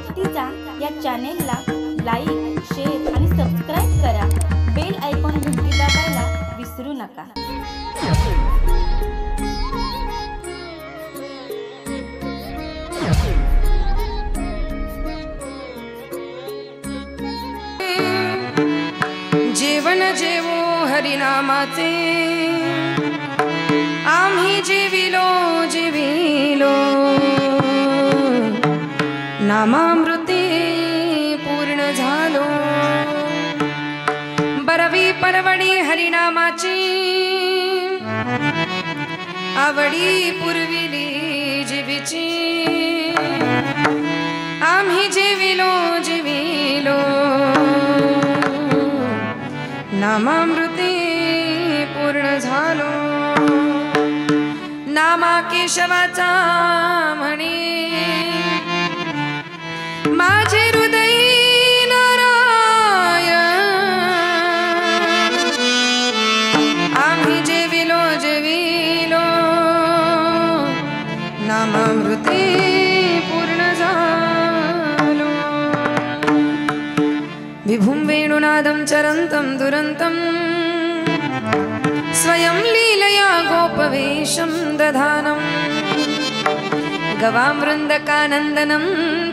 भक्तीचा या चॅनेलला like, share आणि सबस्क्राईब करा. बेल आयकॉन घंटी दाबायला विसरू नका. जीवन जेवो हरिनामाचे, आम्ही जीविलो जीविलो नामामृते पूर्ण झालो. बरवी परवडी हरिनामाची, आवडी पुरविली जीवीची, आम्ही जीविलो जीविलो नामामृते पूर्ण झालो. नामा केशवाचा म्हणे, माझे हृदय नारायण, आम्ही जेविलो जेविलो नामामृते पूर्ण झालो. विभुं वेणुनादं चरन्तं दुरन्तं, स्वयं लीलया गोपवेशं दधानं, गवामृन्दकानन्दनं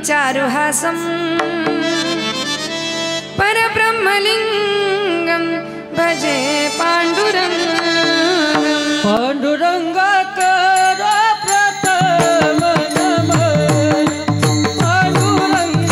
चारुहासं, परब्रह्मलिङ्गं भजे पाण्डुरङ्गं. पाण्डुरङ्गाकर प्रथम नमः, पाण्डुरङ्ग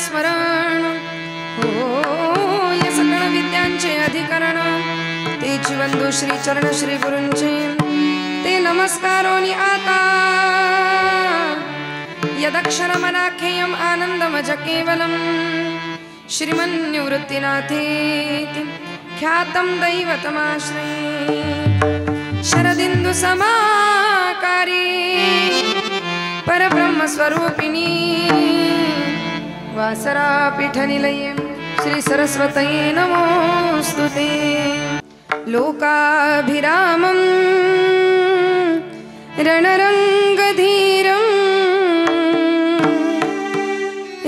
स्मरण हो या सकळ विद्यांचे अधिकरण, तेची वंदू श्री चरण श्री गुरूंचे, ते नमस्कारोनी आता यदक्षरमनाख्येयम् आनन्दमज केवलं, श्रीमन्निवृत्तिनाथेति ख्यातं दैवतमाश्रये. शरदिन्दु समाकारी परब्रह्मस्वरूपिणी, वासरापीठनिलये श्री सरस्वतये नमोस्तुते. लोकाभिरामं रणरङ्गधीरं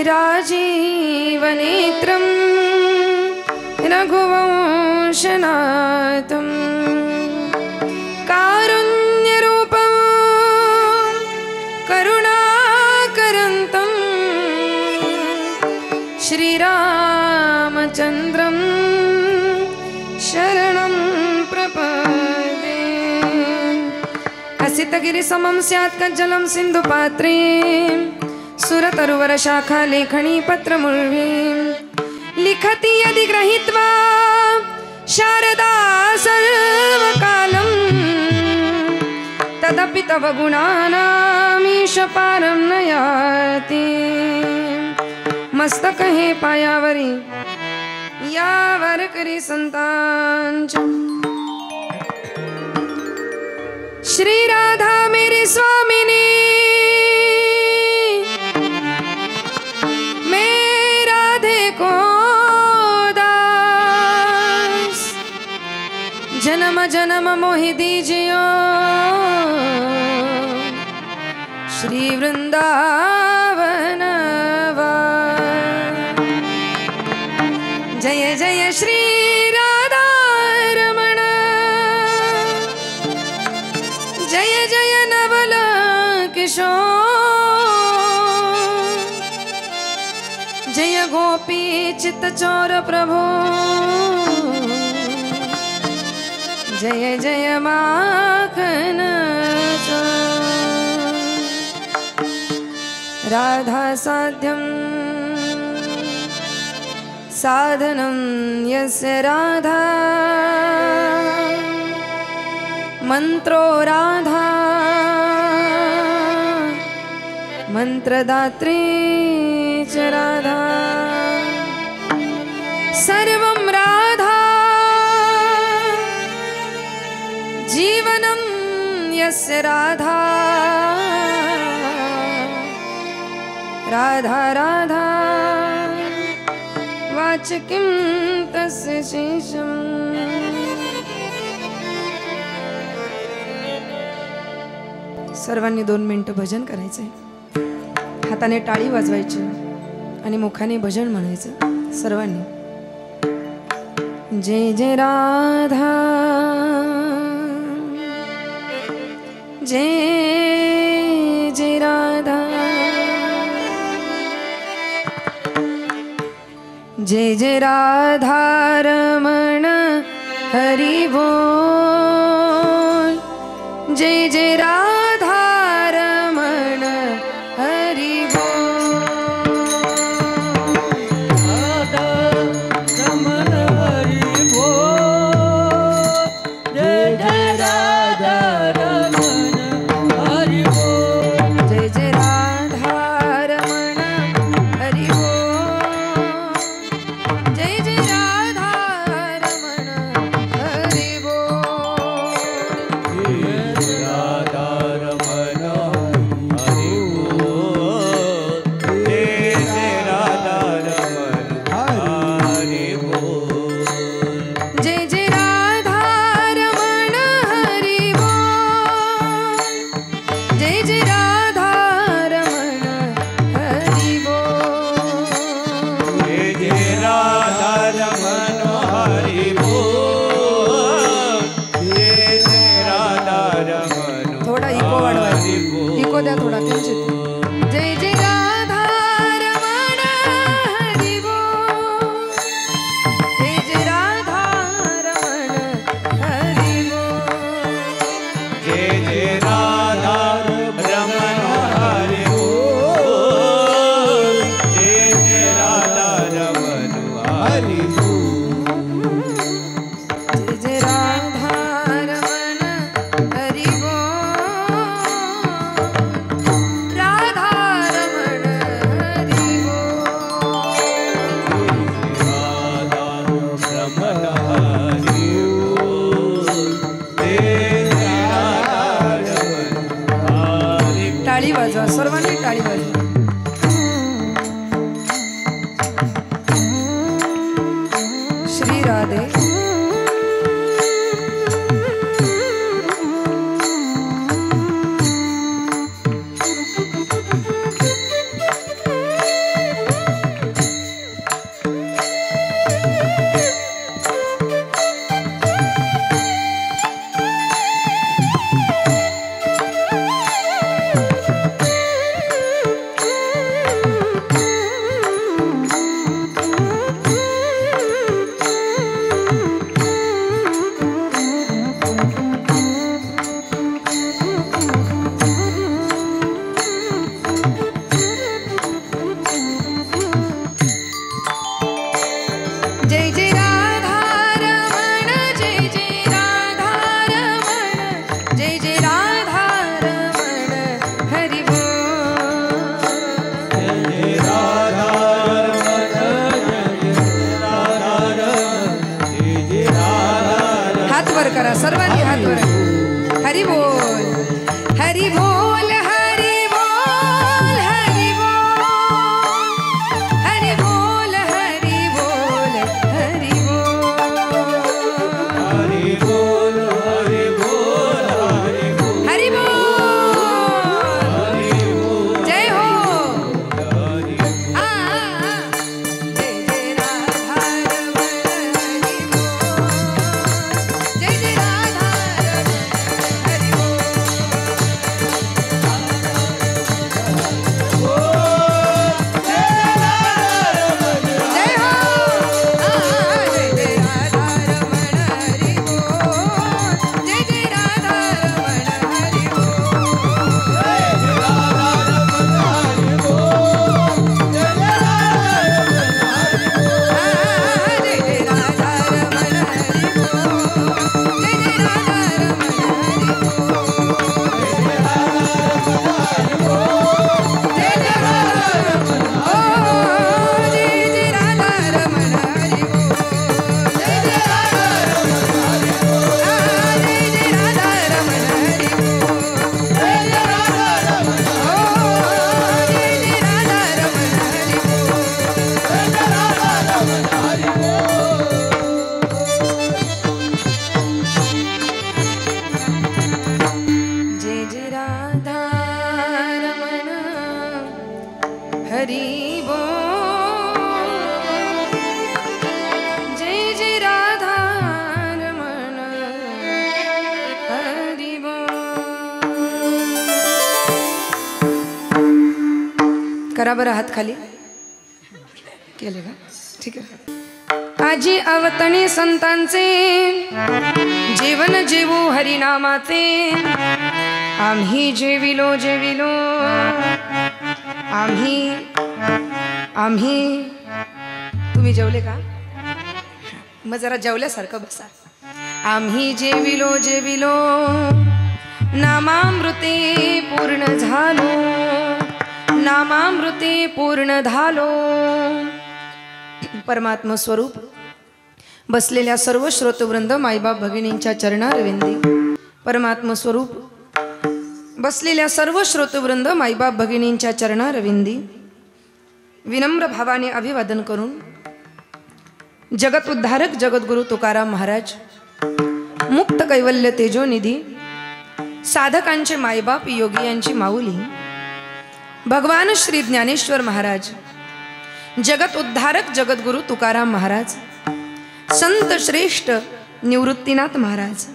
राजीवनेत्रं रघुवंशनाथं कारुण्यरूपं करुणाकरन्तं श्रीरामचन्द्रं शरणं प्रपद्ये। हसितगिरिसमं स्यात् कज्जलं सिन्धुपात्रे सुरतरुवरशाखा लेखनी पत्रमुर्वीं लिखति यदि गृहीत्वा शारदा सर्वकालं तदपि तव गुणानामीश पारं न याति। मस्तक है पायावरी यावर करी संतान श्री राधा मेरी स्वामिनी जन्म जन्म मोहि दीजियो श्री वृंदावन जय जय श्री राधा रमण जय जय नवल किशोर जय गोपी चित्त चोर प्रभु जय जय माखन चोर। राधा साध्यं साधनं यस्य राधा मंत्रो राधा मंत्रदात्री च राधा सर्वं राधा जीवनं यस्य राधा राधा राधा वाचकिं तस्य शेषम्। सर्वांनी 2 मिनिटं भजन करायचे, हाताने टाळी वाजवायची आणि मुखाने भजन म्हणायचं सर्वांनी। जय जय राधा जय जय राधा जय जय राधा रमण हरि बोल जय जय राधा रमण हरि बोल राधा रमण हरि बोल जय जय राधा रमण हरि बोल जय जय राधा रमण हरि बोल जय जय राधा रमण हरि बोल जय राधा रमण हरि बोल जय राधा रमण हरि बोल जय जय राधा रमण हरि बोल जय जय राधा रमण हरि बोल जय जय राधा रमण हरि बोल जय जय राधा रमण थोडा इको वाढवायचा, इको द्या थोडा किंचित। जय जय राधा रमण हरि बोल जय जय राधा रमण हरि बोल जय जय राधा रमण हरि बोल जय जय राधा रमण हरि बोल जय जय राधा रमण हरि बोल राधा रमण हरि बोल राधा रमण हरि बोल जय जय राधा रमण हरि बोल टाळी वाजवा, सर्वांनी टाळी वाजवा। श्री राधे हरी बोल हरी बोल हरी बोल हरी बोल हरी बोल हरी बोल हरी बोल हरि बोल हरि बोल हरि बोल हरी बोल जय हो जय जय राधा रमण हरी बोल जय जय राधा रमण हरी जय हो जय जय राधा रमण हरि बोल जय जय राधा रमण हरि जय जय राधा रमण हरि बोल जय जय राधा रमण हरि जय जय राधा रमण जय जय राधा रमण हरि जय जय राधा रमण हरि जय जय राधा रमण हरि जय जय राधा रमण जय जय राधा रमण हरि जय जय राधा रमण हरि बोल जय जय राधा रमण हरि बोल करा बरं हात खाली केले का ठीक आहे आजी अवतणी संतांचे जीवन जीवू हरिनामाचे आम्ही जेविलो जेविलो आम्ही तुम्ही जेवले का मग जरा जेवल्यासारखं बसा आम्ही जेविलो जेविलो नामामृते पूर्ण झालो नामामृते पूर्ण झालो परमात्मा स्वरूप बसलेल्या सर्व श्रोतवृंद मायबाप भगिनींच्या चरणारविंदी परमात्मा स्वरूप बसलेल्या सर्व श्रोतवृंद मायबाप भगिनींच्या चरणारविंदी विनम्र भावाने अभिवादन करून जगत उद्धारक जगद्गुरु तुकाराम महाराज मुक्त कैवल्य तेजोनिधी साधकांचे मायबाप योगी यांची माऊली भगवान श्री ज्ञानेश्वर महाराज जगत उद्धारक जगद्गुरु तुकाराम महाराज संत श्रेष्ठ निवृत्तीनाथ महाराज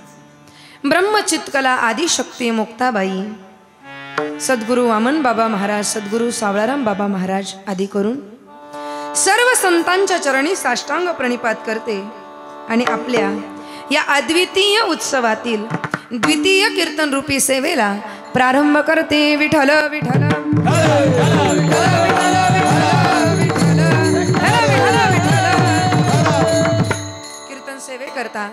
ब्रह्मचित्कला आदिशक्ती मुक्ताबाई सद्गुरु वामन बाबा महाराज सद्गुरु सावळाराम बाबा महाराज आदी करून सर्व संतांच्या चरणी साष्टांग प्रणिपात करते आणि आपल्या या अद्वितीय उत्सवातील द्वितीय कीर्तन रूपी सेवेला प्रारंभ करते विठ्ठल विठ्ठल कीर्तन सेवे करता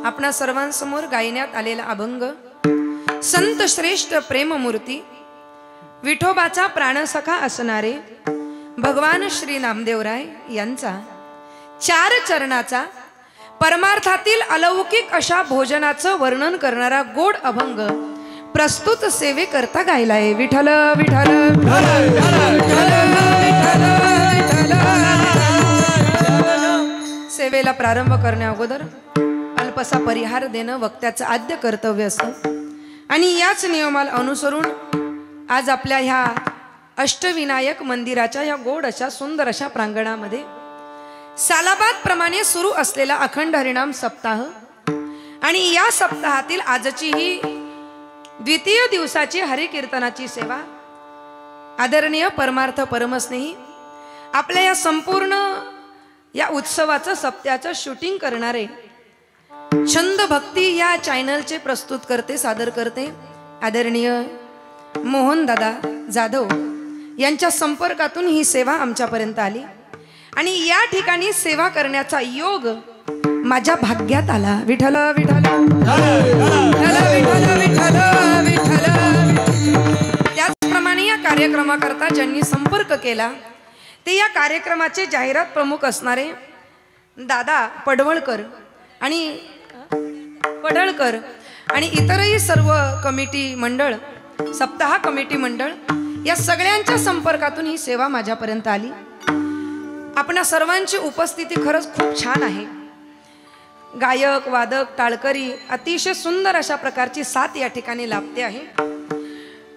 आपणा सर्वांसमोर गायण्यात आलेला अभंग संत श्रेष्ठ प्रेममूर्ती विठोबाचा प्राणसखा असणारे भगवान श्री नामदेवराय यांचा 4 चरणाचा परमार्थातील अलौकिक अशा भोजनाचं वर्णन करणारा गोड अभंग प्रस्तुत सेवे करता गायलाय विठ्ठल विठ्ठल सेवेला प्रारंभ करण्या अगोदर अल्पसा परिहार देणं वक्त्याचं आद्य कर्तव्य असतं आणि याच नियमाला अनुसरून आज आपल्या ह्या अष्टविनायक मंदिराच्या या गोड अशा सुंदर अशा प्रांगणामध्ये सालाबाद प्रमाणे सुरू असलेला अखंड हरिनाम सप्ताह आणि या सप्ताहातील आजची ही द्वितीय दिवसाची हरिकीर्तनाची सेवा आदरणीय परमार्थ परमस्नेही आपल्या या संपूर्ण या उत्सवाचं सप्त्याचं शूटिंग करणारे छंद भक्ती या चॅनलचे प्रस्तुत करते सादर करते आदरणीय मोहन दादा जाधव यांच्या संपर्कातून ही सेवा आमच्यापर्यंत आली आणि या ठिकाणी सेवा करण्याचा योग माझ्या भाग्यात आला विठ्ठल विठ्ठल विठ्ठल विठ्ठल विठ्ठल त्याचप्रमाणे या कार्यक्रमाकरता ज्यांनी संपर्क केला ते या कार्यक्रमाचे जाहिरात प्रमुख असणारे दादा पडवळकर आणि इतरही सर्व कमिटी मंडळ, सप्ताह कमिटी मंडळ या सगळ्यांच्या संपर्कातून ही सेवा माझ्यापर्यंत आली. आपणा सर्वांची उपस्थिती खरंच खूप छान आहे. गायक, वादक, टाळकरी अतिशय सुंदर अशा प्रकारची साथ या ठिकाणी लाभते आहे.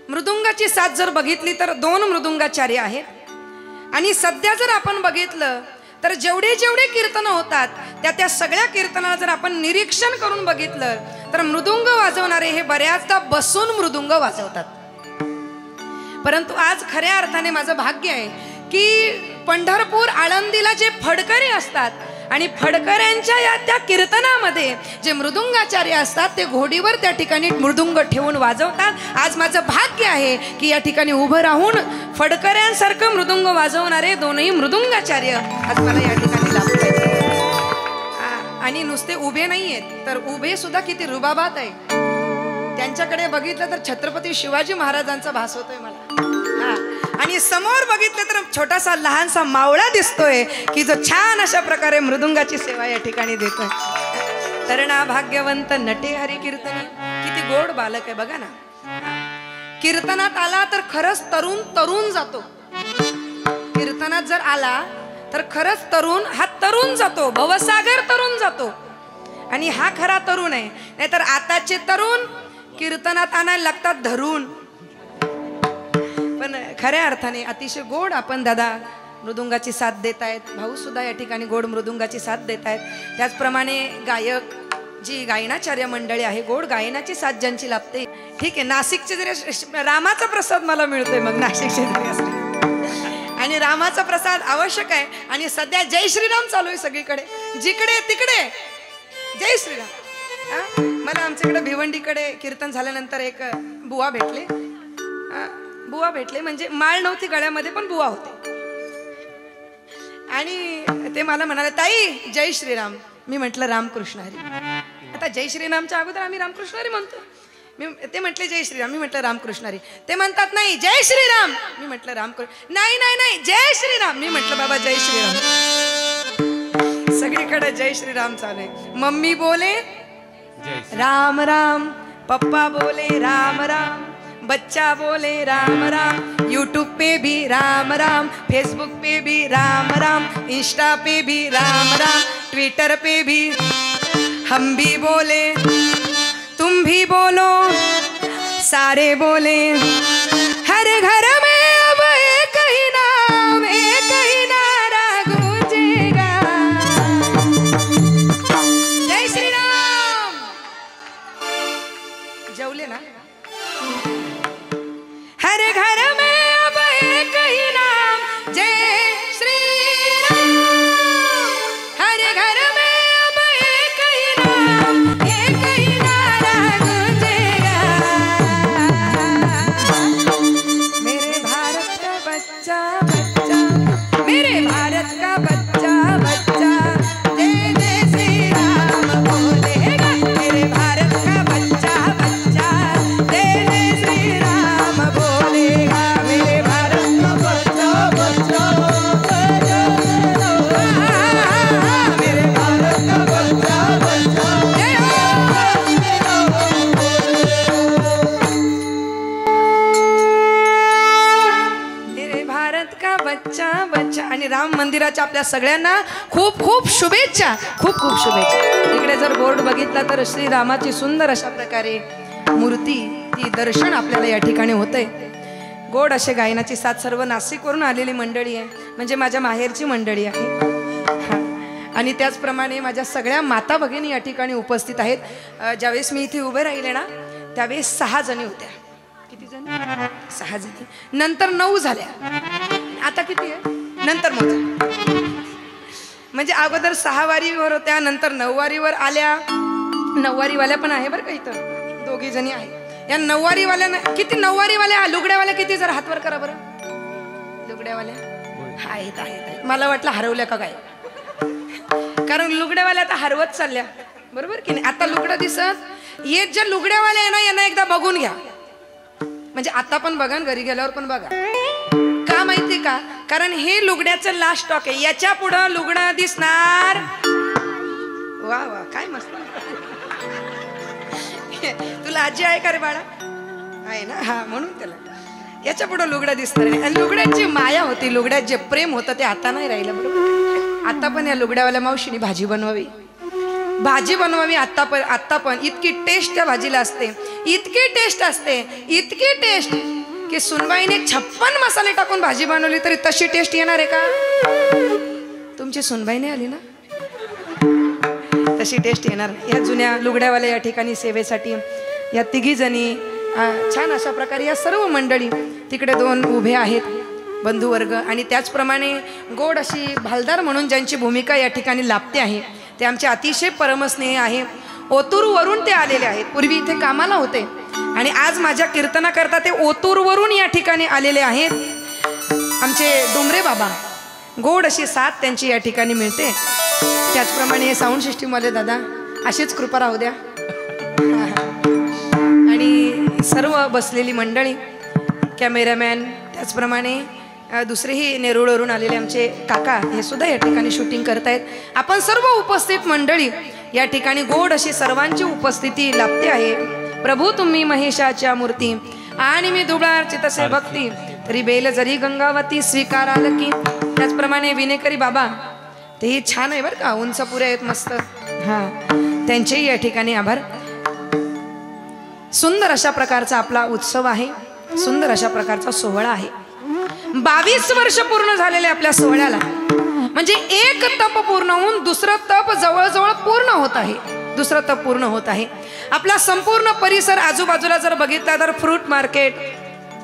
मृदुंगाची साथ जर बघितली तर 2 मृदुंगाचार्य आहेत. आणि सध्या जर आपण बघितलं तर जेवढे जेवढे कीर्तन होतात त्या सगळ्या कीर्तनाला जर आपण निरीक्षण करून बघितलं तर मृदुंग वाजवणारे हे बऱ्याचदा बसून मृदुंग वाजवतात. परंतु आज खऱ्या अर्थाने माझं भाग्य आहे की पंढरपूर आळंदीला जे फडकरी असतात आणि फडकऱ्यांच्या या त्या कीर्तनामध्ये जे मृदुंगाचार्य असतात ते घोडीवर त्या ठिकाणी मृदुंग ठेवून वाजवतात. आज माझं भाग्य आहे की या ठिकाणी उभं राहून फडकऱ्यांसारखं मृदुंग वाजवणारे 2ही मृदुंगाचार्य आज मला या ठिकाणी लाभतात. आणि नुसते उभे नाही आहेत तर उभे सुद्धा किती रुबाबात आहे. त्यांच्याकडे बघितलं तर छत्रपती शिवाजी महाराजांचा भास होतोय मला. आणि समोर बघितलं तर छोटासा लहानसा मावळा दिसतोय की जो छान अशा प्रकारे मृदुंगाची सेवा या ठिकाणी देतोय. तरणा भाग्यवंत नटे हरी कीर्तनी, किती गोड बालक आहे बघा ना. कीर्तनात आला तर खरंच तरुण जातो. कीर्तनात जर आला तर खरंच तरुण जातो, भवसागर तरुण जातो. आणि हा खरा तरुण आहे. नाहीतर आताचे तरुण कीर्तनात आणायला लागतात धरून. पण खऱ्या अर्थाने अतिशय गोड आपण दादा मृदुंगाची साथ देत आहेत. भाऊ सुद्धा या ठिकाणी गोड मृदुंगाची साथ देत आहेत. त्याचप्रमाणे गायक जी गायनाचार्य मंडळी आहे, गोड गायनाची साथ ज्यांची लाभते. ठीक आहे, नाशिकचे जरी रामाचा प्रसाद मला मिळतोय मग नाशिकचे जरी असले आणि रामाचा प्रसाद आवश्यक आहे. आणि सध्या जय श्रीराम चालू आहे सगळीकडे, जिकडे तिकडे जय श्रीराम. मला आमच्याकडे भिवंडीकडे कीर्तन झाल्यानंतर एक बुवा भेटले म्हणजे माळ नव्हती गळ्यामध्ये पण बुवा होते. आणि ते मला म्हणाले ताई जय श्रीराम. मी म्हटलं रामकृष्ण हरी. आता जय श्रीरामच्या अगोदर आम्ही रामकृष्ण हरी म्हणतो. ते म्हटले जय श्रीराम. मी म्हटलं रामकृष्ण हरी. ते म्हणतात नाही जय श्रीराम. मी म्हटलं रामकृष्ण. नाही नाही नाही जय श्रीराम. मी म्हटलं बाबा जय श्रीराम. सगळीकडे जय श्रीराम चालू आहे. मम्मी बोले राम राम, पप्पा बोले राम राम, बच्चा बोले राम राम, यूट्यूब पे भी राम राम, फेसबुक पे भी राम राम, इंस्टा पे भी राम राम, ट्विटर पे भी हम भी बोले, तुम भी बोलो, सारे बोले. हर घर में अब एक ही नाम, एक ही नारा गूंजेगा. जय श्री राम. जेवले ना. हर घर में अब एक ही नाम जय श्री राम. हर घर में अब एक ही नाम, एक ही नारा गूंजेगा. मेरे भारत का बच्चा बच्चा, मेरे भारत का बच्चा बच्चा जय जय श्री राम बोलेगा. मेरे भारत का बच्चा बच्चा जय जय श्री राम बोलेगा. मेरे भारत का बच्चा बच्चा मेरे भारत का बच्चा बच्चा जय मेरे भारत का बच्चा बच्चा. आणि राम मंदिराच्या आपल्या सगळ्यांना खूप खूप शुभेच्छा, खूप खूप शुभेच्छा. इकडे जर बोर्ड बघितला तर श्रीरामाची सुंदर अशा प्रकारे मूर्ती ती दर्शन आपल्याला या ठिकाणी होतंय. गोड असे गायनाची साथ सर्व नाशिकवरून आलेली मंडळी आहे, म्हणजे माझ्या माहेरची मंडळी आहे. आणि त्याचप्रमाणे माझ्या सगळ्या माता भगिनी या ठिकाणी उपस्थित आहेत. ज्यावेळेस मी इथे उभे राहिले ना त्यावेळेस 6 जणी होत्या. किती जणी? 6 जणी. नंतर 9 झाल्या. आता किती आहे? नंतर मोजा. म्हणजे अगोदर 6 वारीवर होत्या, नंतर 9 वारीवर आल्या. 9 वारीवाल्या पण आहे बरं का इथं, 2 जणी आहे. या 9 वारीवाल्या किती? 9 वारीवाल्या लुगड्यावाल्या किती? जरा हातवर करा बरं. लुगड्यावाल्या आहेत आहेत. मला वाटलं हरवल्या का काय, कारण लुगड्यावाल्या आता हरवत चालल्या, बरोबर की नाही. आता लुगडं दिसत येत ज्या लुगड्यावाल्या आहे ना यांना एकदा बघून घ्या. म्हणजे आता पण बघा, घरी गेल्यावर पण बघा. का माहिती का? कारण हे लुगड्याचं लास्ट स्टॉक आहे. याच्या पुढं लुगडं दिसणार. वा वा काय मस्त. तुला आजी आहे का रे बाळा? आहे ना, हा, म्हणून त्याला याच्या पुढे लुगडं दिसणार नाही. आणि लुगड्याची माया होती, लुगड्यात जे प्रेम होतं ते आता नाही राहिलं. बरोबर, आता पण या लुगड्यावाल्या मावशीने भाजी बनवावी, भाजी बनवावी. आत्ता पण इतकी टेस्ट त्या भाजीला असते, इतकी टेस्ट असते, इतकी टेस्ट की सुनबाईने 56 मसाले टाकून भाजी बनवली तरी तशी टेस्ट येणार आहे का? तुमची सुनबाईने आली ना, तशी टेस्ट येणार. या जुन्या लुगड्यावाल्या या ठिकाणी सेवेसाठी या तिघी जणी छान अशा प्रकारे या सर्व मंडळी तिकडे 2 उभे आहेत बंधुवर्ग. आणि त्याचप्रमाणे गोड अशी भालदार म्हणून ज्यांची भूमिका या ठिकाणी लाभते आहे ते आमचे अतिशय परमस्नेही आहे. ओतूरवरून ते आलेले आहेत. पूर्वी इथे कामाला होते आणि आज माझ्या कीर्तनाकरता ते ओतूरवरून या ठिकाणी आलेले आहेत. आमचे डोंगरे बाबा, गोड अशी साथ त्यांची या ठिकाणी मिळते. त्याचप्रमाणे साऊंड सिस्टीमवाले दादा, अशीच कृपा राहू द्या. आणि सर्व बसलेली मंडळी, कॅमेरामॅन, त्याचप्रमाणे दुसरेही नेरुळवरून आलेले आमचे काका, हे सुद्धा या ठिकाणी शूटिंग करतायत. आपण सर्व उपस्थित मंडळी या ठिकाणी गोड अशी सर्वांची उपस्थिती लाभते आहे. प्रभू तुम्ही महेशाच्या मूर्ती आणि मी दुबळार्ची तसे भक्ती, तरी बेल जरी गंगावती स्वीकाराल की. त्याचप्रमाणे विनेकरी बाबा, तेही छान आहे बरं का, उंच पुरे आहेत मस्त. हां, त्यांचेही या ठिकाणी आभार. सुंदर अशा प्रकारचा आपला उत्सव आहे, सुंदर अशा प्रकारचा सोहळा आहे. 22 वर्ष पूर्ण झालेले आपल्या सोहळ्याला. म्हणजे एक तप पूर्ण होऊन दुसरं तप जवळजवळ पूर्ण होत आहे, दुसरं तप पूर्ण होत आहे. आपला संपूर्ण परिसर आजूबाजूला जर बघितला तर फ्रूट मार्केट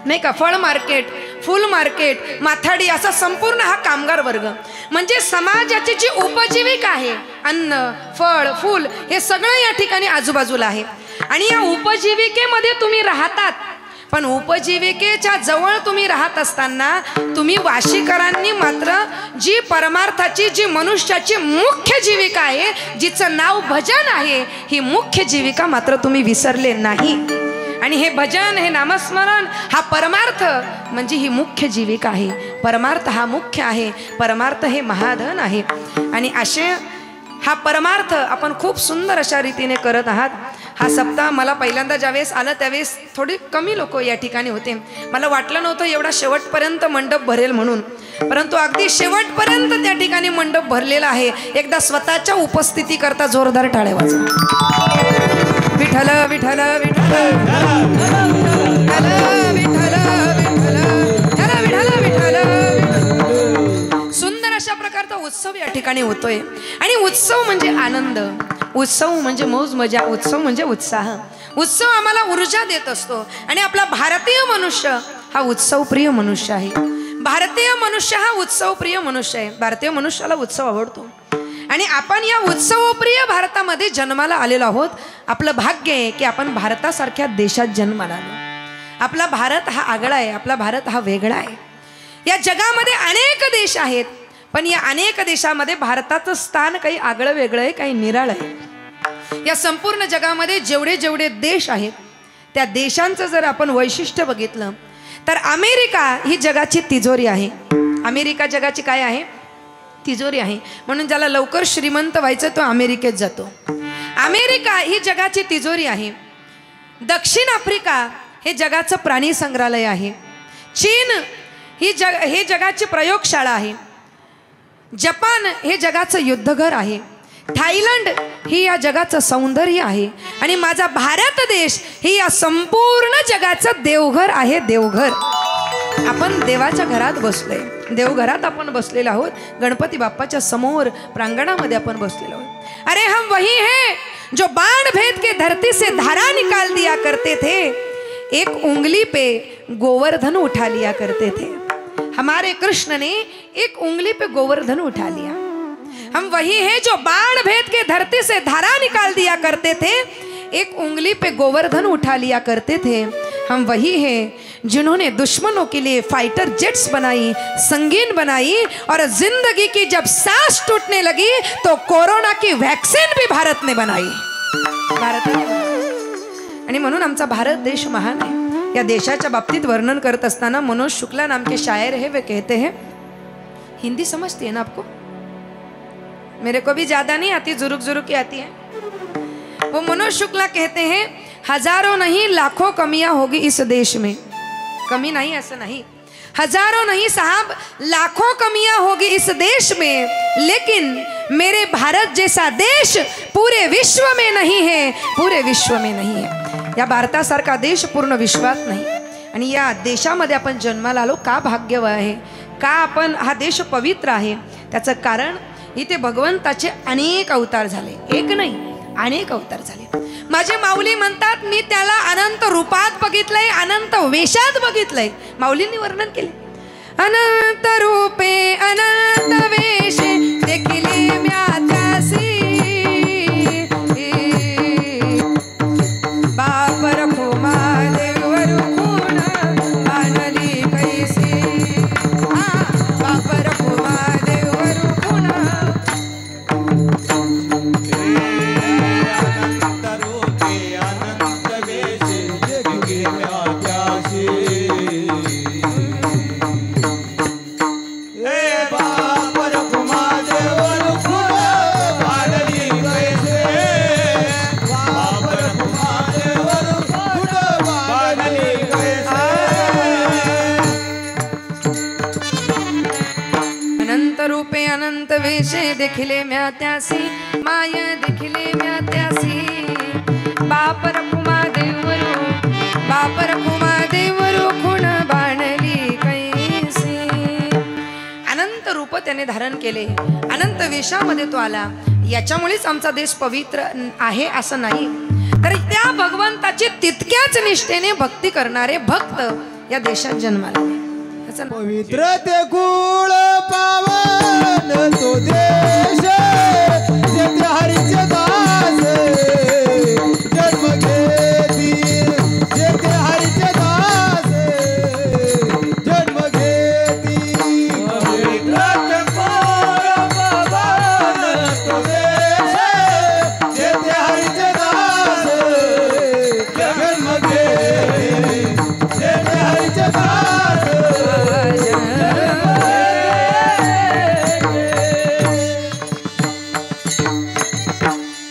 नाही का, फळ मार्केट, फुल मार्केट, माथाडी, असा संपूर्ण हा कामगार वर्ग म्हणजे समाजाची जी उपजीविका आहे, अन्न, फळ, फूल, हे सगळं या ठिकाणी आजूबाजूला आहे. आणि या उपजीविकेमध्ये तुम्ही राहतात, पण उपजीविकेच्या जवळ तुम्ही राहत असताना तुम्ही वाशीकरांनी मात्र जी परमार्थाची, जी मनुष्याची मुख्य जीविका आहे, जिचं नाव भजन आहे, ही मुख्य जीविका मात्र तुम्ही विसरले नाही. आणि हे भजन, हे नामस्मरण, हा परमार्थ म्हणजे ही मुख्य जीविका आहे. परमार्थ हा मुख्य आहे, परमार्थ हे महाधन आहे. आणि असे हा परमार्थ आपण खूप सुंदर अशा रीतीने करत आहात. हा सप्ताह मला पहिल्यांदा ज्यावेळेस आलं त्यावेळेस थोडी कमी लोक या ठिकाणी होते. मला वाटलं नव्हतं एवढा शेवटपर्यंत मंडप भरेल म्हणून, परंतु अगदी शेवटपर्यंत त्या ठिकाणी मंडप भरलेला आहे. एकदा स्वतःच्या उपस्थिती करता जोरदार टाळ्या वाजवा. विठ्ठल विठ्ठल विठ्ठल विठ्ठल विठ्ठल. सुंदर अशा प्रकारचा उत्सव या ठिकाणी होतोय. आणि उत्सव म्हणजे आनंद, उत्सव म्हणजे मौज मजा, उत्सव म्हणजे उत्साह. उत्सव आम्हाला ऊर्जा देत असतो. आणि आपला भारतीय मनुष्य हा उत्सव प्रिय मनुष्य आहे. भारतीय मनुष्य हा उत्सव प्रिय मनुष्य आहे. भारतीय मनुष्याला उत्सव आवडतो. आणि आपण या उत्सवप्रिय भारतामध्ये जन्माला आलेलो आहोत. आपलं भाग्य आहे की आपण भारतासारख्या देशात जन्माला आलो. आपला भारत हा आगळा आहे, आपला भारत हा वेगळा आहे. या जगामध्ये अनेक देश आहेत, पण या अनेक देशामध्ये भारताचं स्थान काही आगळं वेगळं आहे, काही निराळं आहे. या संपूर्ण जगामध्ये जेवढे जेवढे देश आहेत त्या देशांचं जर आपण वैशिष्ट्य बघितलं तर अमेरिका ही जगाची तिजोरी आहे. अमेरिका जगाची काय आहे? तिजोरी आहे. म्हणून ज्याला लवकर श्रीमंत व्हायचं तो अमेरिकेत जातो. अमेरिका ही जगाची तिजोरी आहे. दक्षिण आफ्रिका हे जगाचं प्राणी संग्रहालय आहे. चीन हे जगाची प्रयोगशाळा आहे. जपान हे जगाचं युद्धघर आहे. थायलंड ही या जगाचं सौंदर्य आहे. आणि माझा भारत देश ही या संपूर्ण जगाचं देवघर आहे. देवघर. आपण देवाच्या घरात बसलोय, देवघरात आपण बसलेलो आहोत. गणपती बाप्पाच्या समोर प्रांगणामध्ये आपण बसलेलो आहोत. अरे हम वही हैं जो बाण भेद के धरती से धारा निकाल दिया करते थे, एक उंगली पे गोवर्धन उठा लिया करते थे. हमारे कृष्ण ने एक उंगली पे गोवर्धन उठा लिया. हम वही हैं जो बाण भेद के धरती से धारा निकाल दिया करते थे, एक उंगली पे गोवर्धन उठा लिया करते थे. हम वही हैं जिन्होंने दुश्मनों के लिए फाइटर जेट्स बनाई, संगीन बनाई, और जिंदगी की जब सांस टूटने लगी तो कोरोना की वैक्सीन भी भारत ने बनाई. भारत. आणि म्हणून आमचा भारत देश महान आहे. या देशाच्या बाबतीत वर्णन करत असताना मनोज शुक्ला नाम के शायर है, वे कहते हैं, हिंदी समझती है ना आपको? मेरे को भी ज्यादा नहीं आती, जुरुक जुरुक की आती है. वो मनोज शुक्ला कहते हैं, हजारों नहीं लाखों कमियां होगी इस देश में। कमी नहीं ऐसा नहीं, हजारों नहीं साहब लाखों कमियां होगी इस देश में, लेकिन मेरे भारत जैसा देश पूरे विश्व में नहीं है, पूरे विश्व में नहीं है। या भारतासारखा देश पूर्ण विश्वात नाही। आणि या देशामध्ये आपण जन्माला आलो का भाग्यव आहे, का आपण हा देश पवित्र आहे, त्याचं कारण इथे भगवंताचे अनेक अवतार झाले, एक नाही अनेक अवतार झाले। माझे माऊली म्हणतात मी त्याला अनंत रूपात बघितलंय, अनंत वेशात बघितलंय। माऊलींनी वर्णन केले, अनंत रूपे अनंत वेशे देखिले म्या त्यासी, बाप रखो महादेव रुखून आणली कैसी, बाप रखो महादेव रुखून। रूपे अनंत वेशे देखिले म्या त्यासी, माय देखिले म्या त्यासी, बाप रखुमा देवरू, बाप रखुमा देवरू खुण बाणली कैसी। अनंत रूप त्याने धारण केले, अनंत वेशामध्ये तो आला। याच्यामुळेच आमचा देश पवित्र आहे असं नाही, तर त्या भगवंताची तितक्याच निष्ठेने भक्ती करणारे भक्त या देशात जन्माला आले। पवित्र ते कुळ पावन तो देश, जेथे हरीचे दास जन्म घेतील, जेथे हरीचे दास जन्म घेतील। पवित्र ते कुळ पावन तो देश, जेथे हरीचे दास जन्म घेतील, जेथे हरीचे दास।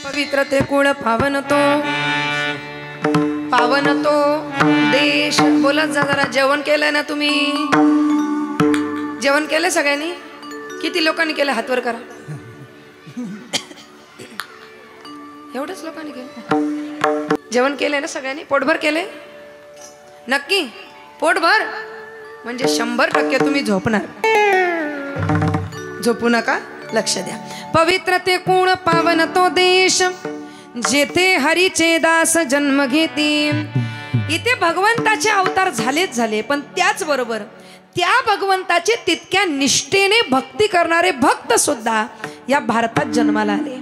पवित्र ते कुळ पावन तो देश। बोलत जा जरा, जेवण केलंय ना तुम्ही? जेवण केलंय सगळ्यांनी? किती लोकांनी केलं हात वर करा। एवढंच लोकांनी केलं? जेवण केलंय ना सगळ्यांनी? पोटभर केलंय? नक्की पोटभर? म्हणजे 100% तुम्ही झोपणार, झोपू नका, लक्ष द्या। पवित्र ते कुळ पावन तो देश, जेथे हरीचे दास जन्म घेतील। इथे भगवंताचे अवतार झालेच झाले, पण त्याचबरोबर त्या भगवंताचे तितक्या निष्ठेने भक्ती करणारे भक्त सुद्धा या भारतात जन्माला आले।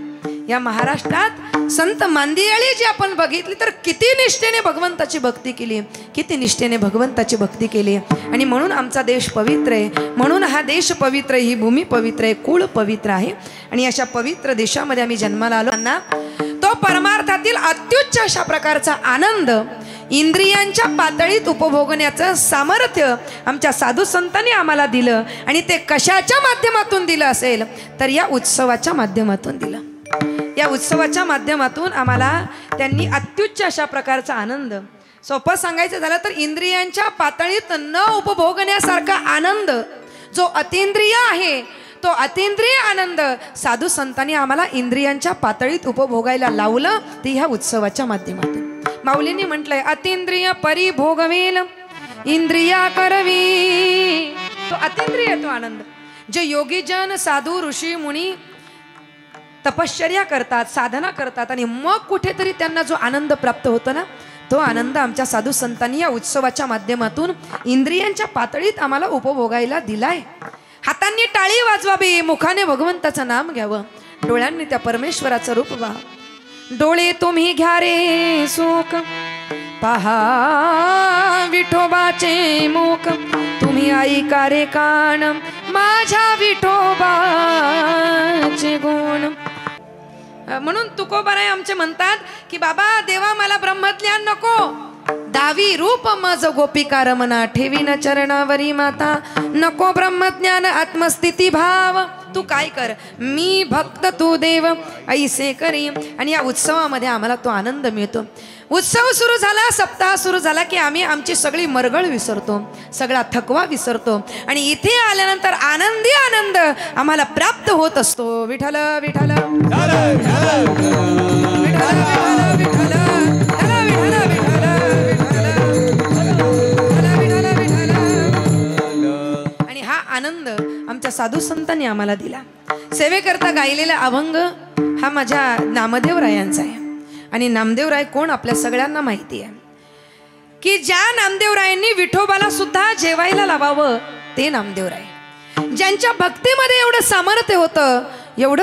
या महाराष्ट्रात संत मांदियाळी जी आपण बघितली तर किती निष्ठेने भगवंताची भक्ती केली, किती निष्ठेने भगवंताची भक्ती केली। आणि म्हणून आमचा देश पवित्र आहे, म्हणून हा देश पवित्र आहे, ही भूमी पवित्र आहे, कुळ पवित्र आहे। आणि अशा पवित्र देशामध्ये आम्ही जन्माला आलो ना, तो परमार्थातील अत्युच्च अशा प्रकारचा आनंद इंद्रियांच्या पातळीत उपभोगण्याचं सामर्थ्य आमच्या साधू संतांनी आम्हाला दिलं। आणि ते कशाच्या माध्यमातून दिलं असेल तर या उत्सवाच्या माध्यमातून दिलं। या उत्सवाच्या माध्यमातून आम्हाला त्यांनी अत्युच्च अशा प्रकारचा आनंद, सोपं सांगायचं झालं तर इंद्रियांच्या पातळीत न उपभोगण्यासारखा आनंद जो अतींद्रिय आहे, तो अतींद्रिय आनंद साधू संतांनी आम्हाला इंद्रियांच्या पातळीत उपभोगायला लावलं, ते ह्या उत्सवाच्या माध्यमातून। माऊलींनी म्हटलंय, अतींद्रिय परिभोगवेल इंद्रिया करवी। तो अतींद्रिय तो आनंद, जे योगीजन साधू ऋषी मुनी तपश्चर्या करतात, साधना करतात आणि मग कुठेतरी त्यांना जो आनंद प्राप्त होतो ना, तो आनंद आमच्या साधू संतांनी या उत्सवाच्या माध्यमातून इंद्रियांच्या पातळीत आम्हाला उपभोगायला दिलाय। हातांनी टाळी वाजवावी, मुखाने भगवंताचं नाम घ्यावं, डोळ्यांनी त्या परमेश्वराचं रूप पहा। डोळे तुम्ही घ्या रे सुख, पहा विठोबाचे मुख, तुम्ही ऐका रे कान माझ्या विठोबाचे गुण। म्हणून तुकोबाराय आमचे म्हणतात की बाबा देवा मला ब्रह्मज्ञान नको, दावी रूप मज गोपिका रमना, ठेवीन चरणावरी माता, नको ब्रह्मज्ञान आत्मस्थिती भाव, तू काय कर, मी भक्त तू देव ऐसे करी. आणि या उत्सवामध्ये आम्हाला तो आनंद मिळतो. उत्सव सुरू झाला, सप्ताह सुरू झाला की आम्ही आमची सगळी मरगळ विसरतो, सगळा थकवा विसरतो आणि इथे आल्यानंतर आनंदी आनंद आम्हाला प्राप्त होत असतो. विठ्ठल विठ्ठल आणि हा आनंद आमच्या साधू संतांनी आम्हाला दिला. सेवेकरता गायलेला अभंग हा माझ्या नामदेवरायांचा आहे. आणि नामदेवराय कोण आपल्या सगळ्यांना माहिती आहे की ज्या नामदेवरायांनी विठोबाला सुद्धा जेवायला लावावं ते नामदेवराय, ज्यांच्या भक्तीमध्ये एवढं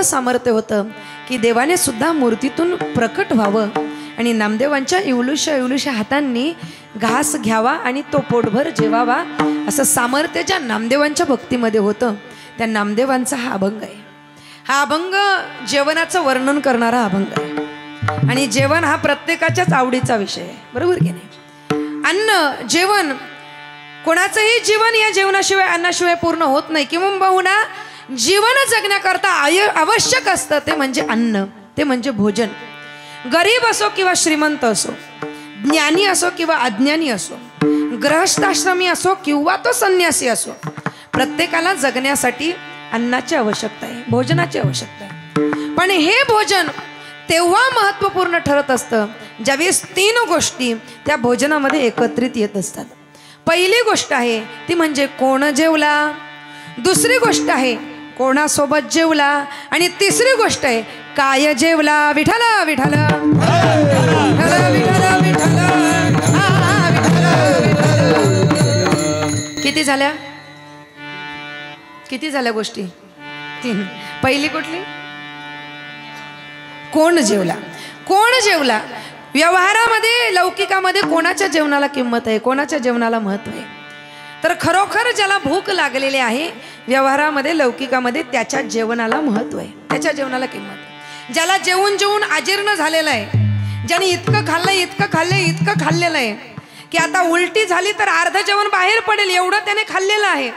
सामर्थ्य होतं की देवाने सुद्धा मूर्तीतून प्रकट व्हावं आणि नामदेवांच्या इवलुशा हातांनी घास घ्यावा आणि तो पोटभर जेवावा असं सामर्थ्य ज्या नामदेवांच्या भक्तीमध्ये होतं त्या नामदेवांचा हा अभंग आहे. हा अभंग जेवणाचं वर्णन करणारा अभंग आहे. आणि जेवण हा प्रत्येकाच्याच आवडीचा विषय आहे, बरोबर की नाही. अन्न जेवण कोणाचंही जीवन या जेवणाशिवाय अन्नाशिवाय पूर्ण होत नाही. किंबहुना जीवन जगण्याकरता आवश्यक असतं ते म्हणजे अन्न, ते म्हणजे भोजन. गरीब असो किंवा श्रीमंत असो, ज्ञानी असो किंवा अज्ञानी असो, गृहस्थाश्रमी असो किंवा तो संन्यासी असो, प्रत्येकाला जगण्यासाठी अन्नाची आवश्यकता आहे, भोजनाची आवश्यकता आहे. पण हे भोजन तेव्हा महत्त्वपूर्ण ठरत असतं ज्यावेळेस 3 गोष्टी त्या भोजनामध्ये एकत्रित येत असतात. पहिली गोष्ट आहे ती म्हणजे कोण जेवला, दुसरी गोष्ट आहे कोणासोबत जेवला आणि तिसरी गोष्ट आहे काय जेवला. विठ्ठल विठ्ठल किती झाल्या गोष्टी? 3. पहिली कुठली? कोण जेवला. कोण जेवला. व्यवहारामध्ये लौकिकामध्ये कोणाच्या जेवणाला किंमत आहे, कोणाच्या जेवणाला महत्त्व आहे. तर खरोखर ज्याला भूक लागलेली आहे व्यवहारामध्ये लौकिकामध्ये त्याच्या जेवणाला महत्त्व आहे, त्याच्या जेवणाला किंमत आहे. ज्याला जेवून जेवून अजीर्ण झालेलं आहे, ज्याने इतकं खाल्लेलं आहे की आता उलटी झाली तर अर्ध जेवण बाहेर पडेल एवढं त्याने खाल्लेलं आहे,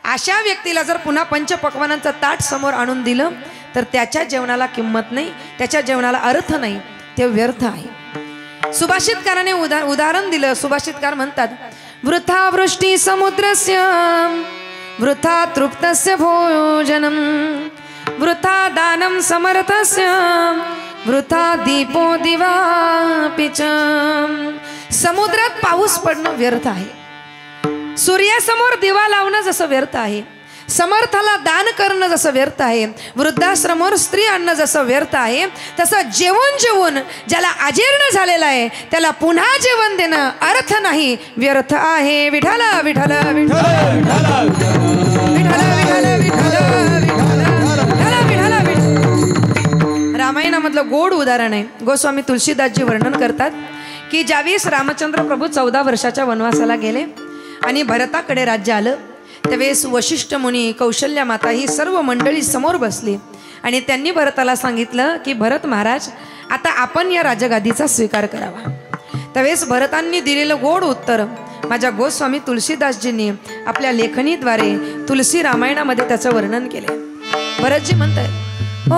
अशा व्यक्तीला जर पुन्हा पंचपक्वानांचं ताट समोर आणून दिलं तर त्याच्या जेवणाला किंमत नाही, त्याच्या जेवणाला अर्थ नाही, ते व्यर्थ आहे. सुभाषितकाराने उदाहरण दिलं. सुभाषितकार म्हणतात वृथा वृष्टी समुद्रस्य वृथा तृप्तस्य भोजनम वृथा दानम समर्थस्य वृथा दीपो दिवापि च. समुद्रात पाऊस पडणं व्यर्थ आहे, सूर्यासमोर दिवा लावणं जसं व्यर्थ आहे, समर्थाला दान करणं जसं व्यर्थ आहे, वृद्धाश्रमावर स्त्री आणणं जसं व्यर्थ आहे, तसं जेवण जेवून ज्याला अजीर्ण झालेला आहे त्याला पुन्हा जेवण देणं अर्थ नाही, व्यर्थ आहे. विठ्ठल विठ्ठल रामायणामधलं गोड उदाहरण आहे. गोस्वामी तुलसीदासजी वर्णन करतात की ज्यावेळेस रामचंद्र प्रभू 14 वर्षाच्या वनवासाला गेले आणि भरताकडे राज्य आलं त्यावेळेस वशिष्ठ मुनी, कौशल्या माता ही सर्व मंडळी समोर बसली आणि त्यांनी भरताला सांगितलं की भरत महाराज आता आपण या राजगादीचा स्वीकार करावा. त्यावेळेस भरतांनी दिलेलं गोड उत्तर माझ्या गोस्वामी तुलसीदासजींनी आपल्या लेखणीद्वारे तुलसी रामायणामध्ये त्याचं वर्णन केले. भरतजी म्हणतात ओ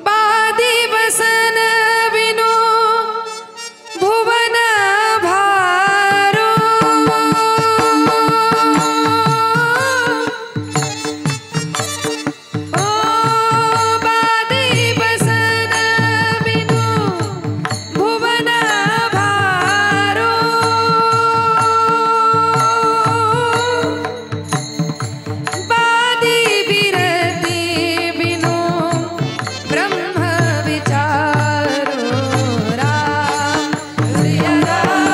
बादी बसन विनो भुवन भारो ओ बादी बसन विनो भुवन भारो बादी बिरती विनो ब्रह्म विचारो राम सिया राम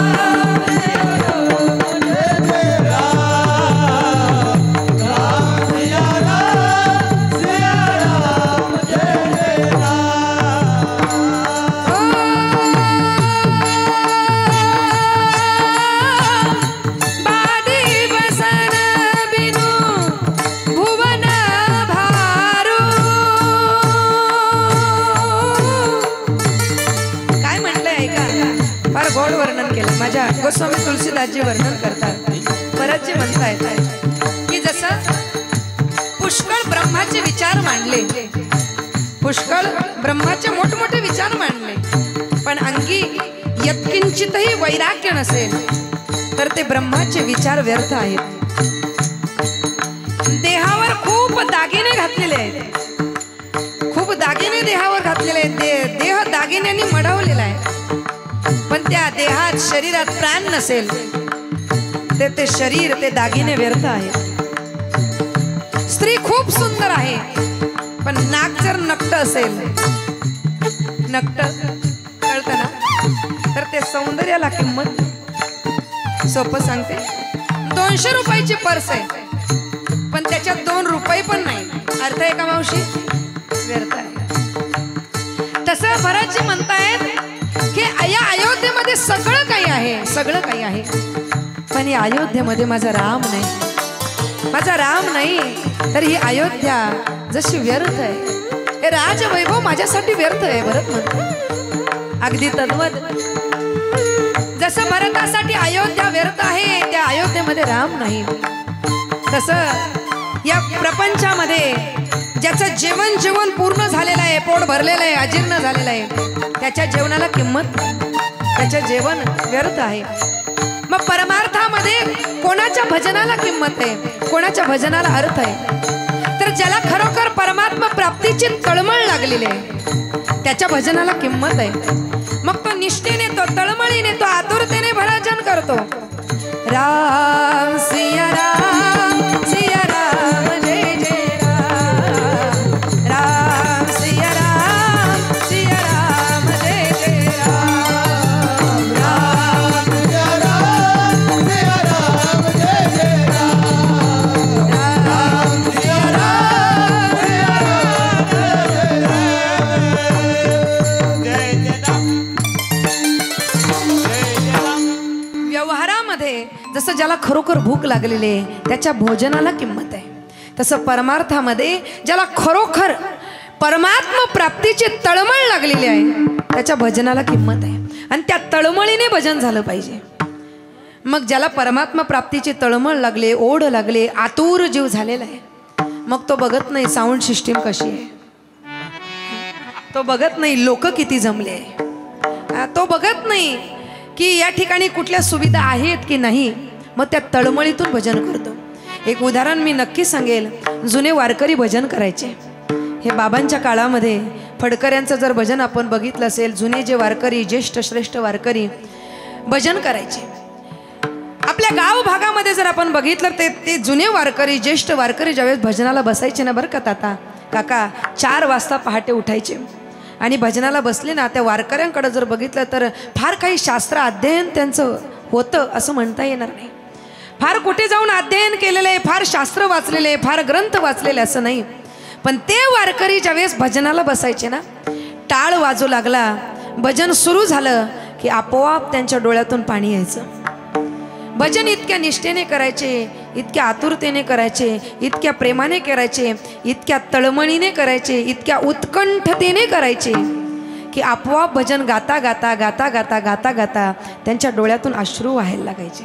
बादी बसन बिनु भुवन भारो. काय म्हटलंय ऐका, फार गोड वर्णन केलं. माझ्या गोस्वामी तुलसीदासजी वर्णन करतात. भरतजी महाराजजी म्हणतायत की जसं पुष्कळ ब्रह्माचे विचार मांडले, पुष्कळ ब्रह्माचे मोठमोठे विचार मांडले, पण अंगी यत्किंचितही वैराग्य नसेल तर ते ब्रह्माचे विचार व्यर्थ आहेत. देहावर खूप दागिने घातलेले आहेत, खूप दागिने देहावर घातलेले आहेत, देह दागिन्यांनी मढवलेला आहे, पण त्या देहात शरीरात प्राण नसेल ते शरीर ते दागिने व्यर्थ आहे. स्त्री खूप सुंदर आहे, पण नाक जर नक्ट असेल, नक्ट कळतं ना, तर ते सौंदर्याला किंमत. सोपं सांगते, 200 रुपयाची पर्स आहे पण त्याच्यात 2 रुपये पण नाही, अर्थ आहे का मावशी? व्यर्थ आहे. तसं भरतजी म्हणतायत की या अयोध्येमध्ये सगळं काही आहे, सगळं काही आहे, पण या अयोध्येमध्ये माझा राम नाही, माझा राम नाही, तर ही अयोध्या जशी व्यर्थ आहे, हे राजवैभव माझ्यासाठी व्यर्थ आहे. भरत म्हणतो अगदी तद्वत जसं भरतासाठी अयोध्या व्यर्थ आहे, त्या अयोध्येमध्ये राम नाही, तसं या प्रपंचामध्ये ज्याचं जेवण पूर्ण झालेलं आहे, पोट भरलेलं आहे, अजीर्ण झालेलं आहे, त्याच्या जेवणाला किंमत नाही, त्याच्या जेवण व्यर्थ आहे. मग परमार्थामध्ये कोणाच्या भजनाला किंमत आहे, कोणाच्या भजनाला अर्थ आहे? तर ज्याला खरोखर परमात्मा प्राप्तीची तळमळ लागलेली आहे त्याच्या भजनाला किंमत आहे. मग तो निष्ठेने, तो तळमळीने, तो आतुरतेने भजन करतो. राम सिया राम सिया राम जय जय राम, राम सिया राम सिया राम जय जय राम, राम सिया राम सिया राम जय जय राम, राम सिया राम सिया राम जय जय राम. व्यवहारामध्ये जसं ज्याला खरोखर भूक लागलेली आहे त्याच्या भोजनाला किंमत आहे, तसं परमार्थामध्ये ज्याला खरोखर परमात्मा प्राप्तीची तळमळ लागलेली आहे त्याच्या भजनाला किंमत आहे, आणि त्या तळमळीने भजन झालं पाहिजे. मग ज्याला परमात्मा प्राप्तीची तळमळ लागले, ओढ लागले, आतुर जीव झालेला आहे, मग तो बघत नाही साऊंड सिस्टीम कशी आहे, तो बघत नाही लोक किती जमले, तो बघत नाही की या ठिकाणी कुठल्या सुविधा आहेत की नाही, मग त्या तळमळीतून भजन करतो. एक उदाहरण मी नक्की सांगेल. जुने वारकरी भजन करायचे. हे बाबांच्या काळामध्ये फडकऱ्यांचं जर भजन आपण बघितलं असेल, जुने जे वारकरी, ज्येष्ठ श्रेष्ठ वारकरी भजन करायचे. आपल्या गाव भागामध्ये जर आपण बघितलं ते जुने वारकरी, ज्येष्ठ वारकरी ज्यावेळेस भजनाला बसायचे ना, बरं का ताता काका, 4 वाजता पहाटे उठायचे आणि भजनाला बसले ना, त्या वारकऱ्यांकडे जर बघितलं तर फार काही शास्त्र अध्ययन त्यांचं होतं असं म्हणता येणार नाही. फार कुठे जाऊन अध्ययन केलेलं आहे, फार शास्त्र वाचलेले आहे, फार ग्रंथ वाचलेले असं नाही, पण ते वारकरी ज्यावेळेस भजनाला बसायचे ना, टाळ वाजू लागला, भजन सुरू झालं की आपोआप त्यांच्या डोळ्यातून पाणी यायचं. भजन इतक्या निष्ठेने करायचे, इतक्या आतुरतेने करायचे, इतक्या प्रेमाने करायचे, इतक्या तळमळीने करायचे, इतक्या उत्कंठतेने करायचे की आपोआप भजन गाता गाता गाता गाता गाता गाता त्यांच्या डोळ्यातून अश्रू व्हायला लागायचे.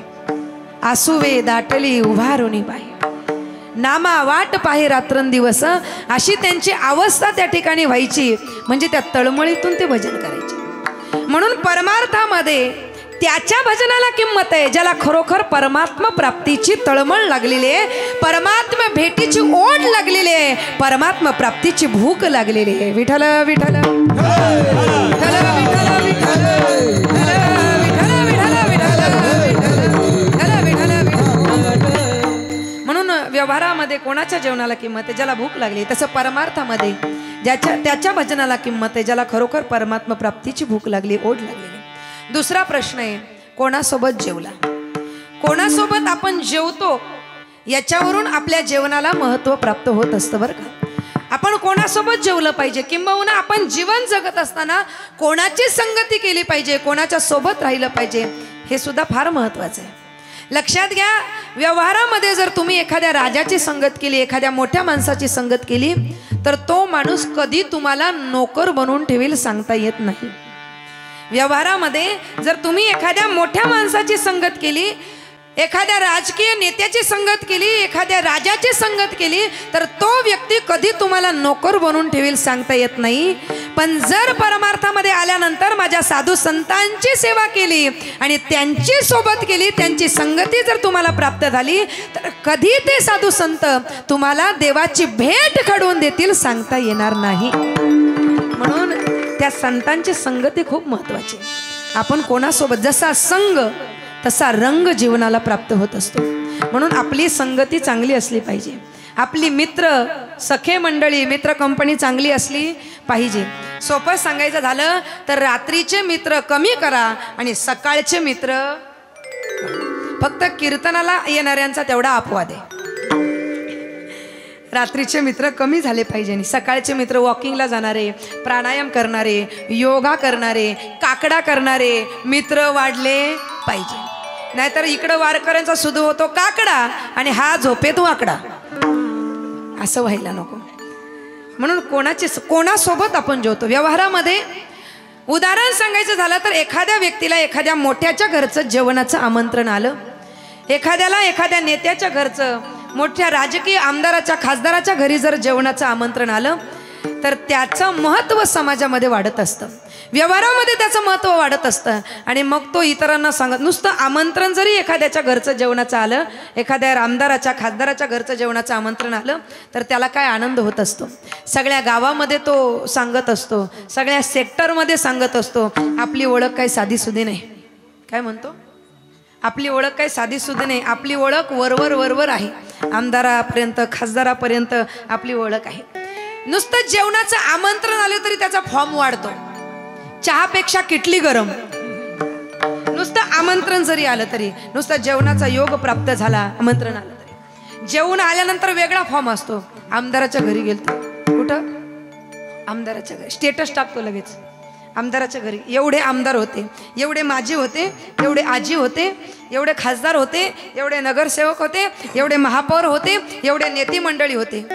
आसुवे दाटली उभारुनी बाई, नामा वाट पाहे रात्रंदिवस, अशी त्यांची अवस्था त्या ठिकाणी व्हायची. म्हणजे त्या तळमळीतून ते भजन करायचे. म्हणून परमार्थामध्ये त्याच्या भजनाला किंमत आहे ज्याला खरोखर परमात्मा प्राप्तीची तळमळ लागलेली आहे, परमात्मा भेटीची ओढ लागलेली आहे, परमात्मा प्राप्तीची भूक लागलेली आहे. विठ्ठल विठ्ठल विठ्ठल विठ्ठल विठ्ठल म्हणून व्यवहारामध्ये कोणाच्या जेवणाला किंमत आहे? ज्याला भूक लागली. तसं परमार्थामध्ये त्याच्या भजनाला किंमत आहे ज्याला खरोखर परमात्मा प्राप्तीची भूक लागली, ओढ लागली. दुसरा प्रश्न आहे, कोणासोबत जेवला? कोणासोबत आपण जेवतो याच्यावरून आपल्या जेवणाला महत्त्व प्राप्त होत असतं बरं का. आपण कोणासोबत जेवलं पाहिजे, किंबहुना आपण जीवन जगत असताना कोणाची संगती केली पाहिजे, कोणाच्या सोबत राहिलं पाहिजे, हे सुद्धा फार महत्त्वाचं आहे. लक्षात घ्या, व्यवहारामध्ये जर तुम्ही एखाद्या राजाची संगत केली, एखाद्या मोठ्या माणसाची संगत केली, तर तो माणूस कधी तुम्हाला नोकर बनवून ठेवेल सांगता येत नाही. व्यवहारामध्ये जर तुम्ही एखाद्या मोठ्या माणसाची संगत केली एखाद्या राजकीय नेत्याची संगत केली, एखाद्या राजाची संगत केली तर तो व्यक्ती कधी तुम्हाला नोकर बनवून ठेवील सांगता येत नाही. पण जर परमार्थामध्ये आल्यानंतर माझ्या साधू संतांची सेवा केली आणि त्यांची सोबत केली, त्यांची संगती जर तुम्हाला प्राप्त झाली तर कधी ते साधू संत तुम्हाला देवाची भेट घडवून देतील सांगता येणार नाही. म्हणून त्या संतांची संगती खूप महत्त्वाची. आपण कोणासोबत जसा संग तसा रंग जीवनाला प्राप्त होत असतो. म्हणून आपली संगती चांगली असली पाहिजे. आपली मित्र सखे मंडळी मित्र कंपनी चांगली असली पाहिजे. सोपं सांगायचं झालं तर रात्रीचे मित्र कमी करा आणि सकाळचे मित्र फक्त कीर्तनाला येणाऱ्यांचा तेवढा अपवाद आहे. रात्रीचे मित्र कमी झाले पाहिजे आणि सकाळचे मित्र वॉकिंगला जाणारे, प्राणायाम करणारे, योगा करणारे, काकडा करणारे मित्र वाढले पाहिजे. नाहीतर इकडं वारकऱ्यांचा सुरू होतो काकडा आणि हा झोपेत वाकडा, असं व्हायला नको. म्हणून कोणासोबत आपण जेवतो व्यवहारामध्ये. उदाहरण सांगायचं झालं तर एखाद्या व्यक्तीला एखाद्या मोठ्याच्या घरचं जेवणाचं आमंत्रण आलं, एखाद्याला एखाद्या नेत्याच्या घरचं, मोठ्या राजकीय आमदाराच्या खासदाराच्या घरी जर जेवणाचं आमंत्रण आलं तर त्याचं महत्त्व समाजामध्ये वाढत असतं, व्यवहारामध्ये त्याचं महत्त्व वाढत असतं. आणि मग तो इतरांना सांगत, नुसतं आमंत्रण जरी एखाद्याच्या घरचं जेवणाचं आलं, एखाद्या आमदाराच्या खासदाराच्या घरचं जेवणाचं आमंत्रण आलं तर त्याला काय आनंद होत असतो. सगळ्या गावामध्ये तो सांगत असतो, सगळ्या सेक्टरमध्ये सांगत असतो, आपली ओळख काही साधीसुधी नाही. काय म्हणतो? आपली ओळख काही साधीसुधी नाही, आपली ओळख वरवर आहे. आमदारापर्यंत खासदारापर्यंत आपली ओळख आहे. नुसतं जेवणाचं आमंत्रण आलं तरी त्याचा फॉर्म वाढतो, चहापेक्षा किटली गरम. नुसतं आमंत्रण जरी आलं तरी, नुसतं जेवणाचा योग प्राप्त झाला, आमंत्रण आलं तरी, जेवण आल्यानंतर वेगळा फॉर्म असतो. आमदाराच्या घरी गेलतो, कुठं? आमदाराच्या घरी स्टेटस टाकतो लगेच. आमदाराच्या घरी एवढे आमदार होते, एवढे माजी होते, एवढे आजी होते, एवढे खासदार होते, एवढे नगरसेवक होते, एवढे महापौर होते, एवढे नेते मंडळी होते.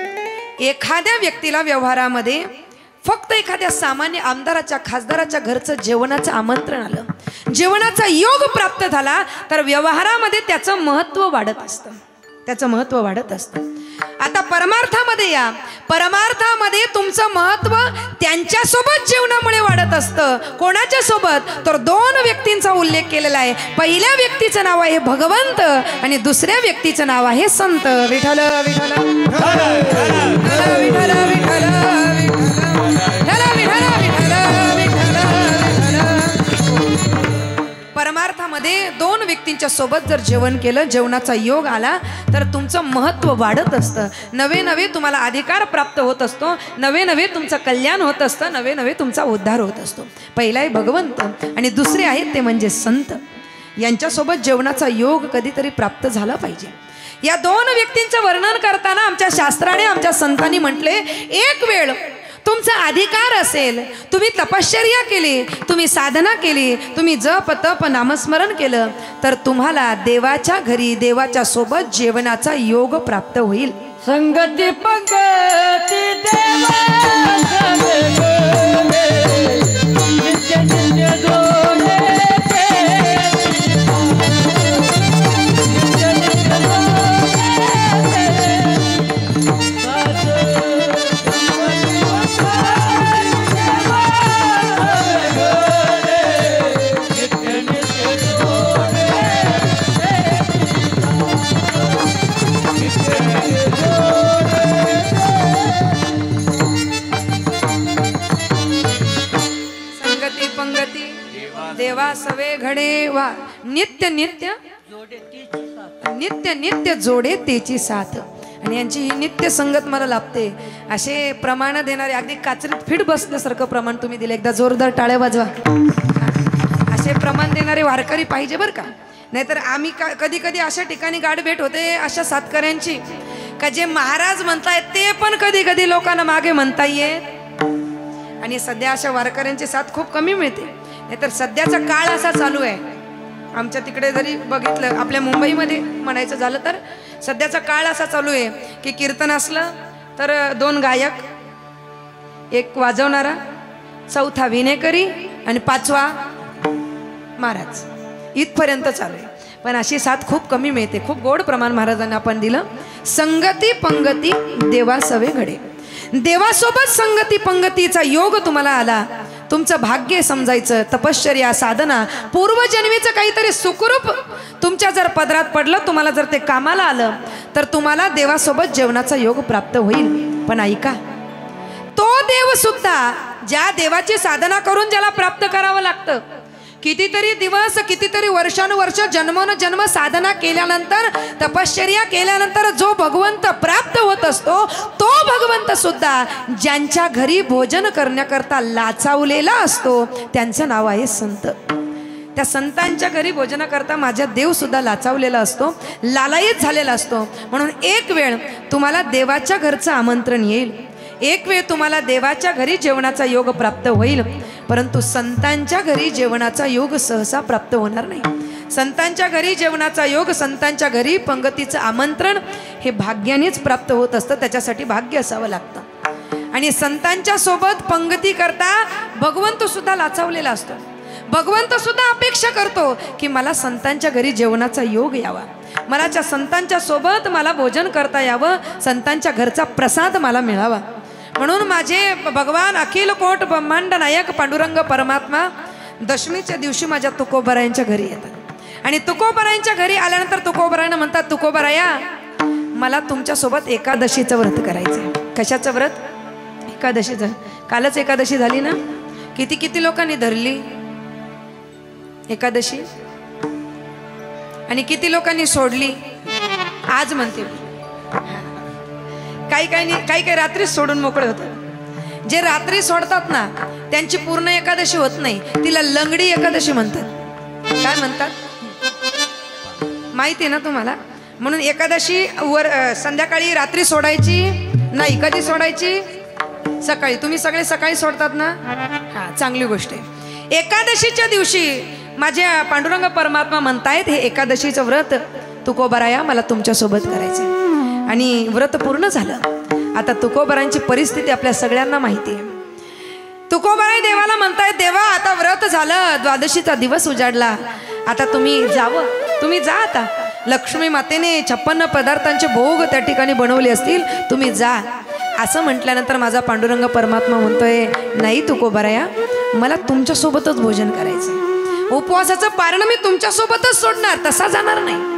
एखाद्या व्यक्तीला व्यवहारामध्ये फक्त एखाद्या सामान्य आमदाराच्या खासदाराच्या घरचं जेवणाचं आमंत्रण आलं, जेवणाचा योग प्राप्त झाला तर व्यवहारामध्ये त्याचं महत्त्व वाढत असतं, त्याचं महत्त्व वाढत असतं. आता परमार्थामध्ये या, परमार्थामध्ये तुमचं महत्त्व त्यांच्यासोबत जेवणामुळे वाढत असतं. कोणाच्या सोबत? तर दोन व्यक्तींचा उल्लेख केलेला आहे. पहिल्या व्यक्तीचं नाव आहे भगवंत आणि दुसऱ्या व्यक्तीचं नाव आहे संत. विठ्ठल विठ्ठल विठ्ठल विठ्ठल परमार्थामध्ये दोन व्यक्तींच्या सोबत जर जेवण केलं, जेवणाचा योग आला तर तुमचं महत्त्व वाढत असतं. नवे नवे तुम्हाला अधिकार प्राप्त होत असतो, नवे नवे तुमचं कल्याण होत असतं, नवे नवे तुमचा उद्धार होत असतो. पहिला आहे भगवंत आणि दुसरे आहेत ते म्हणजे संत. यांच्यासोबत जेवणाचा योग कधीतरी प्राप्त झाला पाहिजे. या दोन व्यक्तींचं वर्णन करताना आमच्या शास्त्राने, आमच्या संतांनी म्हटले, एक वेळ तुमचा अधिकार असेल, तुम्ही तपश्चर्या केली, तुम्ही साधना केली, तुम्ही जप तप नामस्मरण केलं तर तुम्हाला देवाच्या घरी देवाच्या सोबत जेवणाचा योग प्राप्त होईल. संगती पंगती देवा नित्य नित्य जोडे देवा सवे घडे वा नित्य नित्य नित्य नित्य जोडे तेची साथ. आणि यांची ही नित्य संगत मला लाभते. असे प्रमाण देणारे, अगदी काचरीत फिट बसल्यासारखं प्रमाण तुम्ही दिले. एकदा जोरदार टाळ्या वाजवा. असे प्रमाण देणारे वारकरी पाहिजे बरं का. नाहीतर आम्ही कधी कधी अशा ठिकाणी गाठ भेट होते अशा सातकऱ्यांची का जे महाराज म्हणतायत ते पण कधी कधी लोकांना मागे म्हणता येत. आणि सध्या अशा वारकऱ्यांची साथ खूप कमी मिळते. नाहीतर सध्याचा काळ असा चालू आहे. आमच्या तिकडे जरी बघितलं, आपल्या मुंबईमध्ये म्हणायचं झालं तर सध्याचा काळ असा चालू आहे की कीर्तन असलं तर दोन गायक, एक वाजवणारा, चौथा विनेकरी आणि पाचवा महाराज, इथपर्यंत चालू आहे. पण अशी साथ खूप कमी मिळते. खूप गोड प्रमाण महाराजांना आपण दिलं. संगती पंगती देवासवे घडे. देवासोबत संगती पंगतीचा योग तुम्हाला आला, तुमचं भाग्य समजायचं. तपश्चर्या, साधना, पूर्वजन्मीचं काहीतरी सुखरूप तुमच्या जर पदरात पडलं, तुम्हाला जर ते कामाला आलं, तर तुम्हाला देवासोबत जेवणाचा योग प्राप्त होईल. पण ऐका, तो देव सुद्धा ज्या देवाची साधना करून ज्याला प्राप्त करावं लागतं, कितीतरी दिवस, कितीतरी वर्षानुवर्ष, जन्मोनजन्म साधना केल्यानंतर, तपश्चर्या केल्यानंतर जो भगवंत प्राप्त होत असतो, तो भगवंत सुद्धा ज्यांच्या घरी भोजन करण्याकरता लाचावलेला असतो, त्यांचं नाव आहे संत. त्या संतांच्या घरी भोजनाकरता माझा देव सुद्धा लाचावलेला असतो, लालायित झालेला असतो. म्हणून एक वेळ तुम्हाला देवाच्या घरचं आमंत्रण येईल, एक वेळ तुम्हाला देवाच्या घरी जेवणाचा योग प्राप्त होईल, परंतु संतांच्या घरी जेवणाचा योग सहसा प्राप्त होणार नाही. संतांच्या घरी जेवणाचा योग, संतांच्या घरी पंगतीचं आमंत्रण हे भाग्यानेच प्राप्त होत असतं. त्याच्यासाठी भाग्य असावं लागतं. आणि संतांच्या सोबत पंगती करता भगवंत सुद्धा लाचावलेला असतो. भगवंत सुद्धा अपेक्षा करतो की मला संतांच्या घरी जेवणाचा योग यावा, मला त्या संतांच्या सोबत मला भोजन करता यावं, संतांच्या घरचा प्रसाद मला मिळावा. म्हणून माझे भगवान अखिल कोट ब्रह्मांड नायक पांडुरंग परमात्मा दशमीच्या दिवशी माझ्या तुकोबरायांच्या घरी येतात. आणि तुकोबरायांच्या घरी आल्यानंतर तुकोबरायांना म्हणतात, तुकोबराया, मला तुमच्यासोबत एकादशीचं व्रत करायचं आहे. कशाचं व्रत? एकादशीचं. कालच एकादशी झाली ना, किती लोकांनी धरली एकादशी, आणि किती लोकांनी सोडली? आज म्हणते काही रात्री सोडून मोकळे होतात. जे रात्री सोडतात ना, त्यांची पूर्ण एकादशी होत नाही, तिला लंगडी एकादशी म्हणतात. काय म्हणतात माहिती आहे ना तुम्हाला? म्हणून एकादशी संध्याकाळी, रात्री सोडायची नाही. कधी सोडायची? सकाळी. तुम्ही सगळे सकाळी सोडतात ना? हा, चांगली गोष्ट आहे. एकादशीच्या दिवशी माझ्या पांडुरंग परमात्मा म्हणतायत, हे एकादशीचं व्रत तुकोबराया मला तुमच्यासोबत करायचं. आणि व्रत पूर्ण झालं. आता तुकोबरांची परिस्थिती आपल्या सगळ्यांना माहिती आहे. तुकोबराय देवाला म्हणतायत, देवा आता व्रत झालं, द्वादशीचा दिवस उजाडला, आता तुम्ही जावं, तुम्ही जा. आता लक्ष्मी मातेने 56 पदार्थांचे भोग त्या ठिकाणी बनवले असतील, तुम्ही जा. असं म्हटल्यानंतर माझा पांडुरंग परमात्मा म्हणतोय, नाही तुकोबराया, मला तुमच्यासोबतच भोजन करायचं. उपवासाचं पारण मी तुमच्यासोबतच सोडणार, तसा जाणार नाही.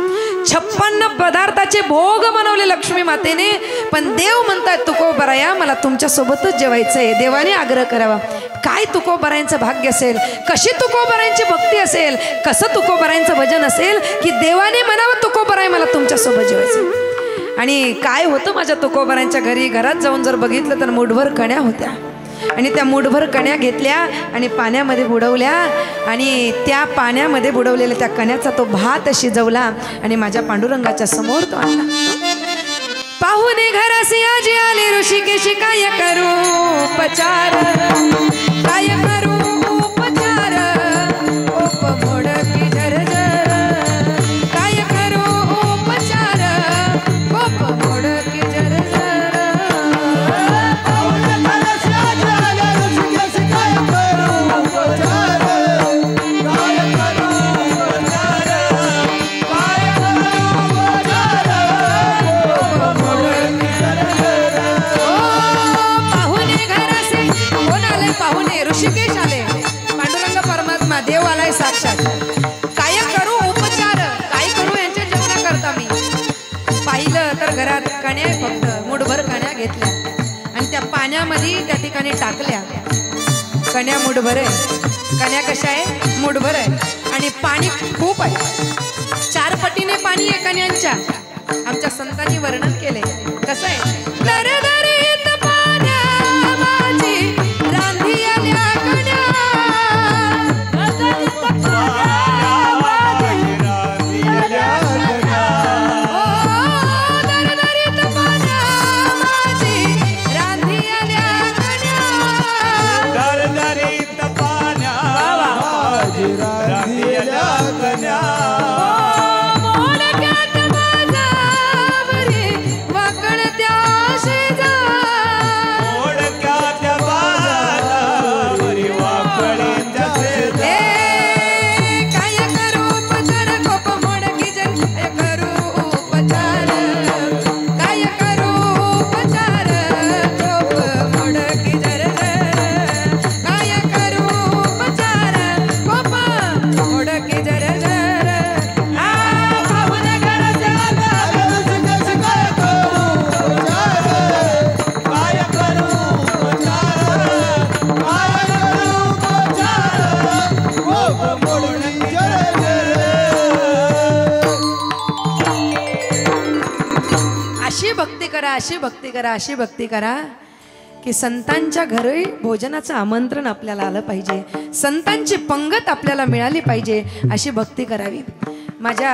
56 पदार्थाचे भोग बनवले लक्ष्मी मातेने, पण देव म्हणतात, तुकोबराया, मला तुमच्यासोबतच जेवायचंय. देवाने आग्रह करावा. काय तुकोबरायांचं भाग्य असेल, कशी तुकोबरायांची भक्ती असेल, कसं तुकोबरायांचं भजन असेल की देवाने म्हणावं, तुकोबराय मला तुमच्यासोबत जेवायचं. आणि काय होतं माझ्या तुकोबरायांच्या घरी, घरात जाऊन जर बघितलं तर मुठभर कण्या होत्या. आणि त्या मुठभर कण्या घेतल्या आणि पाण्यामध्ये बुडवल्या, आणि त्या पाण्यामध्ये बुडवलेल्या त्या कण्याचा तो भात शिजवला आणि माझ्या पांडुरंगाच्या समोर तो आणला. पाहुणे घरासी आजी आले, ऋषिकेशी काय करू उपचार, काय करू उपचार, ओप मोडकी झरझर, काय करू उपचार, ओप मोडकी झरझर. ऋषिकेश आले, पांडुरंग परमात्मा देव आलाय साक्षात. काय करू उपचार, काय करू यांच्या जेवणा करता. मी पाहिलं तर घरात कण्या, फक्त मुठभर कण्या घेतल्या आणि त्या पाण्यामध्ये त्या ठिकाणी टाकल्या. कण्या मुठभर आहे, कण्या कशा आहे? मुठभर आहे. आणि पाणी खूप आहे, 4 पटीने पाणी आहे कण्यांच्या. आमच्या संतांनी वर्णन केले. कसं आहे? दरदरीत पाण्या माझी रांधी आल्या कण्या, दरदरीत पाण्या माझी रांधी आल्या कण्या, दरदरीत पाण्या माझी रांधी आल्या कण्या, मोडक्यात माझ्यावरी वाक अशी भक्ती करा, अशी भक्ती करा, अशी भक्ती करा की संतांच्या घरी भोजनाचं आमंत्रण आपल्याला आलं पाहिजे, संतांची पंगत आपल्याला मिळाली पाहिजे, अशी भक्ती करावी. माझ्या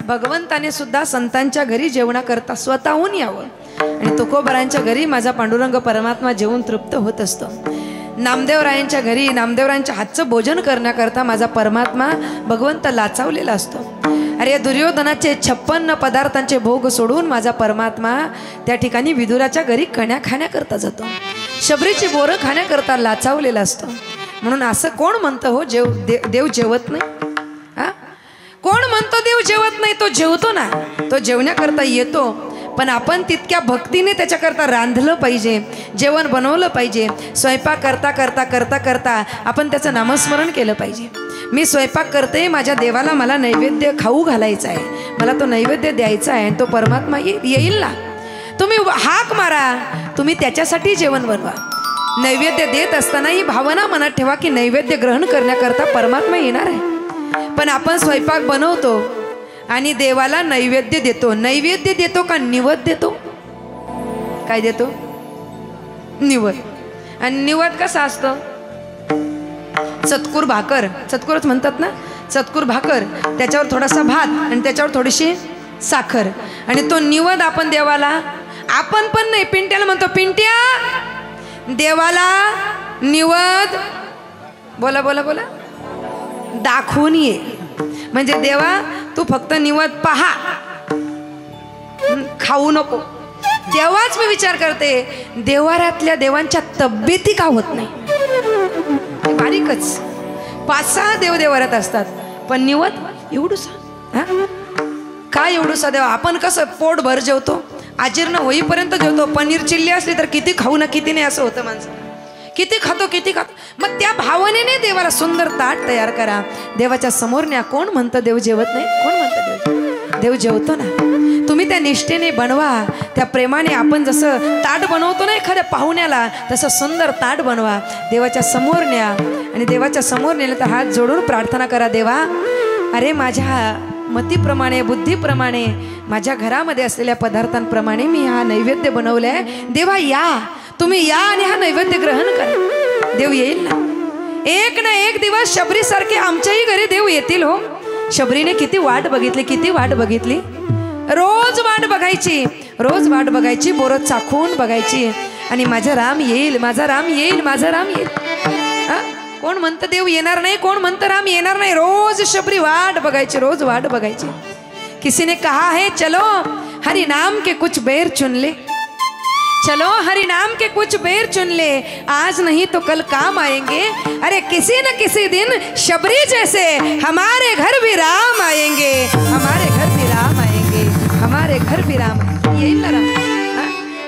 भगवंताने सुद्धा संतांच्या घरी जेवणाकरता स्वतःहून यावं आणि तुकोबरांच्या घरी माझा पांडुरंग परमात्मा जेवून तृप्त होत असतो. नामदेवरायांच्या घरी नामदेवरायांच्या हातचं भोजन करण्याकरता माझा परमात्मा भगवंत लाचावलेला असतो. अरे दुर्योधनाचे 56 पदार्थांचे भोग सोडून माझा परमात्मा त्या ठिकाणी विदुराच्या घरी कण्या खाण्याकरता जातो, शबरीची बोरं खाण्याकरता लाचावलेला असतो. म्हणून असं कोण म्हणतं हो देव जेवत नाही? हा, कोण म्हणतो देव जेवत नाही? तो जेवतो ना, तो जेवण्याकरता येतो, पण आपण तितक्या भक्तीने त्याच्याकरता रांधलं पाहिजे, जेवण बनवलं पाहिजे. स्वयंपाक करता करता करता करता आपण त्याचं नामस्मरण केलं पाहिजे. मी स्वयंपाक करते, माझ्या देवाला मला नैवेद्य खाऊ घालायचा आहे, मला तो नैवेद्य द्यायचा आहे, आणि तो परमात्मा येईल ना. तुम्ही हाक मारा, तुम्ही त्याच्यासाठी जेवण बनवा. नैवेद्य देत असताना ही भावना मनात ठेवा की नैवेद्य ग्रहण करण्याकरता परमात्मा येणार आहे. पण आपण स्वयंपाक बनवतो आणि देवाला नैवेद्य देतो. नैवेद्य देतो का निवद देतो? काय देतो? निवद. आणि निवद कसा असतो? चतकूर भाकर, चतकूरच म्हणतात ना, चतकूर भाकर, त्याच्यावर थोडासा भात आणि त्याच्यावर थोडीशी साखर, आणि तो निवद आपण देवाला, आपण पण नाही, पिंट्याला म्हणतो, पिंट्या देवाला निवद बोला बोला बोला दाखवून ये. म्हणजे देवा तू फक्त निवद पहा, खाऊ नको. तेव्हाच मी विचार करते देवाऱ्यातल्या देवांच्या तब्येती का होत नाही? बारीकच 5-6 देव देवाऱ्यात असतात, पण निवद एवढूसा. हा, काय एवढूसा देवा? आपण कसं पोटभर जेवतो, अजीर्ण होईपर्यंत जेवतो. पनीर चिल्ली असली तर किती खाऊ ना किती नाही असं होतं माणसं, किती खातो किती खातो. मग त्या भावनेने देवाला सुंदर ताट तयार करा. देवाच्या समोर न्या. कोण म्हणतं देव जेवत नाही? कोण म्हणतं देव जेवतो ना. तुम्ही त्या निष्ठेने बनवा, त्या प्रेमाने. आपण जसं ताट बनवतो ना एखाद्या पाहुण्याला, तसं सुंदर ताट बनवा, देवाच्या समोर न्या, आणि देवाच्या समोर नेलं तर हात जोडून प्रार्थना करा, देवा अरे माझ्या मतीप्रमाणे बुद्धीप्रमाणे माझ्या घरामध्ये असलेल्या पदार्थांप्रमाणे मी हा नैवेद्य बनवलाय, देवा या, तुम्ही या आणि हा नैवेद्य ग्रहण करा. देव येईल ना. एक ना एक दिवस शबरीसारखे आमच्याही घरी देव येतील हो. शबरीने किती वाट बघितली, किती वाट बघितली. रोज वाट बघायची, रोज वाट बघायची, बोरं चाखून बघायची, आणि माझा राम येईल, माझा राम येईल, माझा राम येईल. कोण म्हणतं देव येणार नाही? कोण म्हणतं राम येणार नाही? रोज शबरी वाट बघायची, रोज वाट बघायची. किसी ने कहा है चलो हरि नाम के कुछ बेर चुन ले, चलो हरि नाम के कुछ बेर चुन ले, आज नहीं तो कल काम आएंगे. अरे किसी न किसी दिन शबरी जैसे हमारे घर भी राम आएंगे, हमारे घर भी राम आएंगे, हमारे घर भी राम येईल ना राम.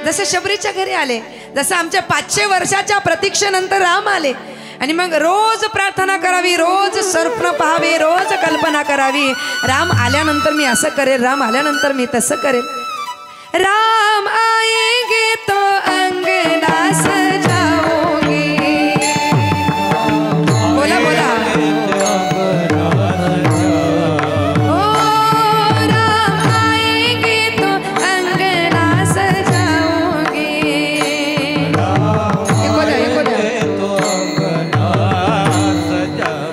जसं शबरीच्या घरी आले, जसं आमच्या 500 वर्षाच्या प्रतीक्षेनंतर राम आले, आणि मग रोज प्रार्थना करावी, रोज स्वप्न पाहावे, रोज कल्पना करावी. राम आल्यानंतर मी असं करेल, राम आल्यानंतर मी तसं करेल. राम आएंगे तो अंगना सजाओगे. बोला बोला. ओ राम आएंगे तो अंगना सजाओगे. एको द्या.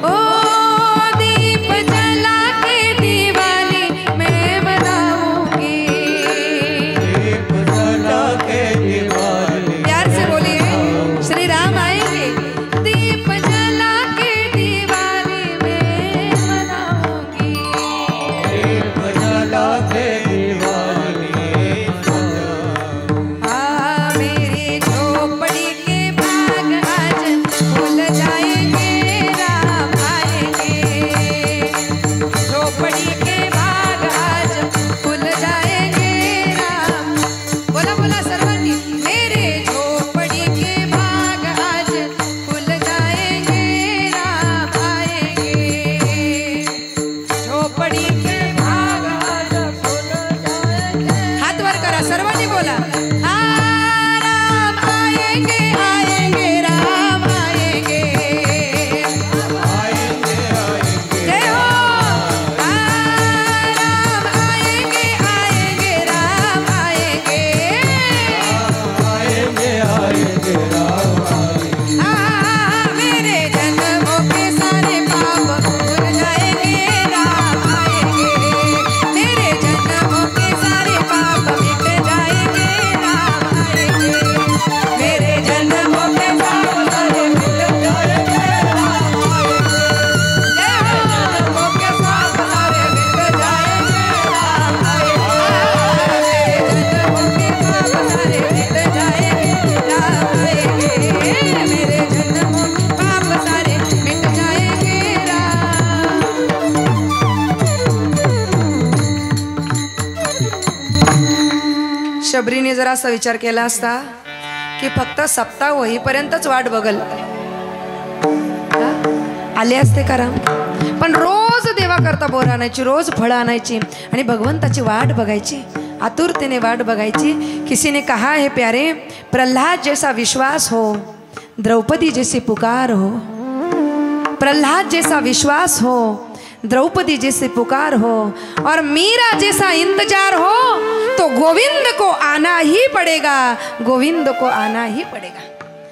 ओ दीप जला के दिवाली मैं मनाऊंगी. प्यार से बोलिए, श्री राम आएंगे. दीप जला के दिवाली में मनाऊंगी. हाँ मेरी झोपड़ी के भाग आज खुल जाएंगे, राम आएंगे. झोपड़ी के भाग आज खुल जाएंगे, राम. बोला बोला सर्वांनी. मेरे झोपड़ी के भाग आज खुल जाएंगे, राम आएंगे. झोपड़ी के भाग आज खुल जाएंगे. हाथ वर करा, सर्वांनी बोला. हाँ, राम आएंगे, आएंगे, राम आएंगे. जय हो. हाँ, राम आएंगे, आएंगे, राम आएंगे. शबरीने जर असा विचार केला असता की फक्त सप्ताह होईपर्यंतच वाट बघल, आले असते करा. पण रोज देवा करता बोर आणायची, रोज फळं आणायची आणि भगवंताची वाट बघायची, आतुरतेने वाट बघायची. किसी ने कहा है प्यारे, प्रहलाद जैसा विश्वास हो, द्रौपदी जैसी पुकार हो. प्रहलाद जैसा विश्वास हो, द्रौपदी जैसी पुकार हो, और मीरा जैसा इंतजार हो तो गोविंद को आना ही पडेगा, गोविंद को आना ही पडेगा.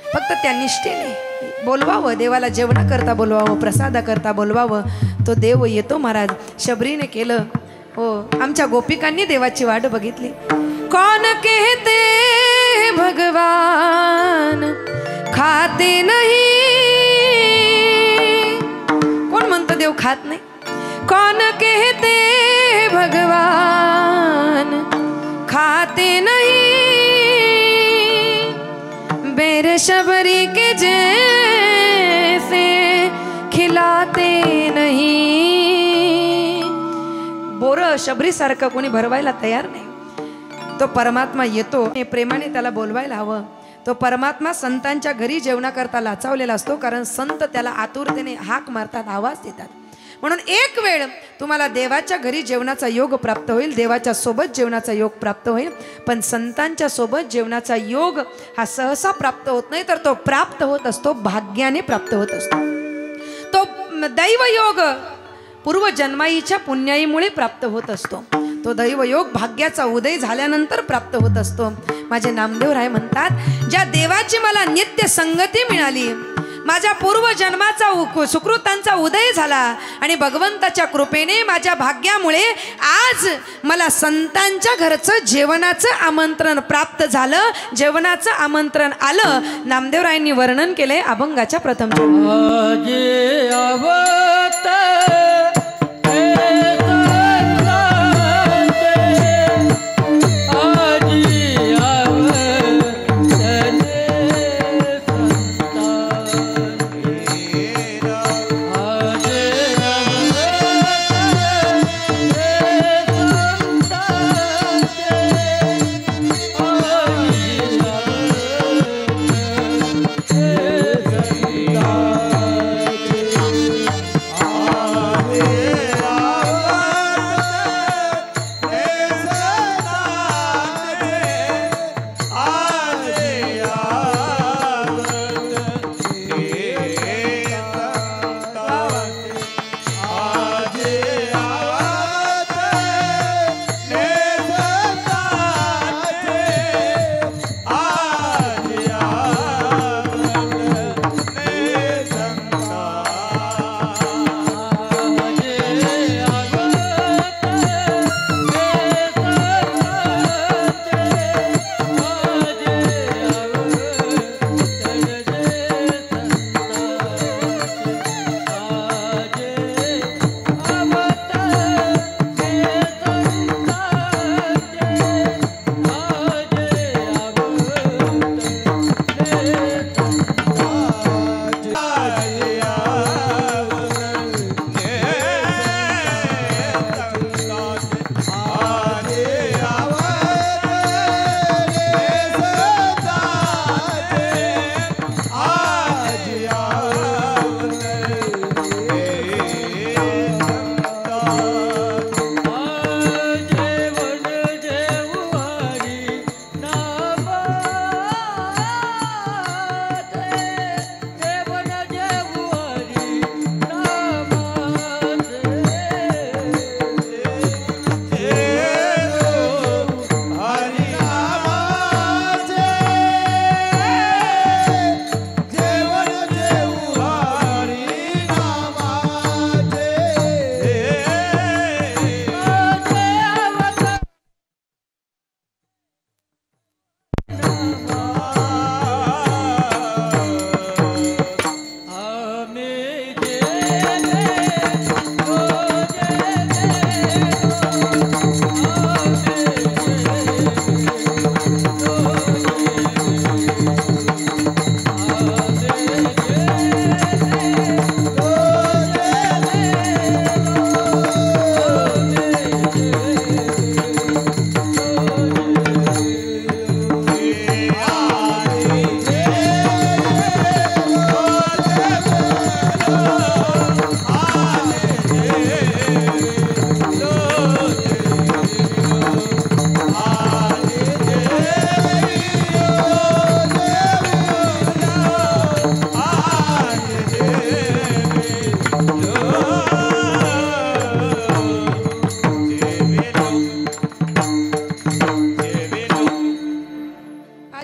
फक्त त्या निष्ठेने बोलवावं, देवाला जेवणाकरता बोलवावं, प्रसादाकरता बोलवावं, तो देव येतो महाराज. शबरीने केलं हो. आमच्या गोपिकांनी देवाची वाट बघितली. कौन कहते भगवान खाते नहीं, कोण म्हणतं देव खात नाही. कौन कहते भगवान खाते नहीं, बेर शबरी के जैसे खिलाते नहीं. बोर शबरी सारखं कोणी भरवायला तयार नाही. तो परमात्मा येतो, प्रेमाने त्याला बोलवायला हवं. तो परमात्मा संतांच्या घरी जेवणाकरता लाचावलेला असतो, कारण संत त्याला आतुरतेने हाक मारतात, आवाज देतात. म्हणून एक वेळ तुम्हाला देवाच्या घरी जेवणाचा योग प्राप्त होईल, देवाच्या सोबत जेवणाचा योग प्राप्त होईल. पण संतांच्या सोबत जेवणाचा योग हा सहसा प्राप्त होत नाही, तर तो प्राप्त होत असतो, भाग्याने प्राप्त होत असतो. तो दैवयोग पूर्वजन्माईच्या पुण्याईमुळे प्राप्त होत असतो. तो दैवयोग भाग्याचा उदय झाल्यानंतर प्राप्त होत असतो. माझे नामदेवराय म्हणतात, ज्या देवाची मला नित्य संगती मिळाली, माझ्या पूर्वजन्माचा सुकृतांचा उदय झाला आणि भगवंताच्या कृपेने माझ्या भाग्यामुळे आज मला संतांच्या घरचं जेवणाचं आमंत्रण प्राप्त झालं, जेवणाचं आमंत्रण आलं. नामदेवरायांनी वर्णन केले अभंगाच्या प्रथम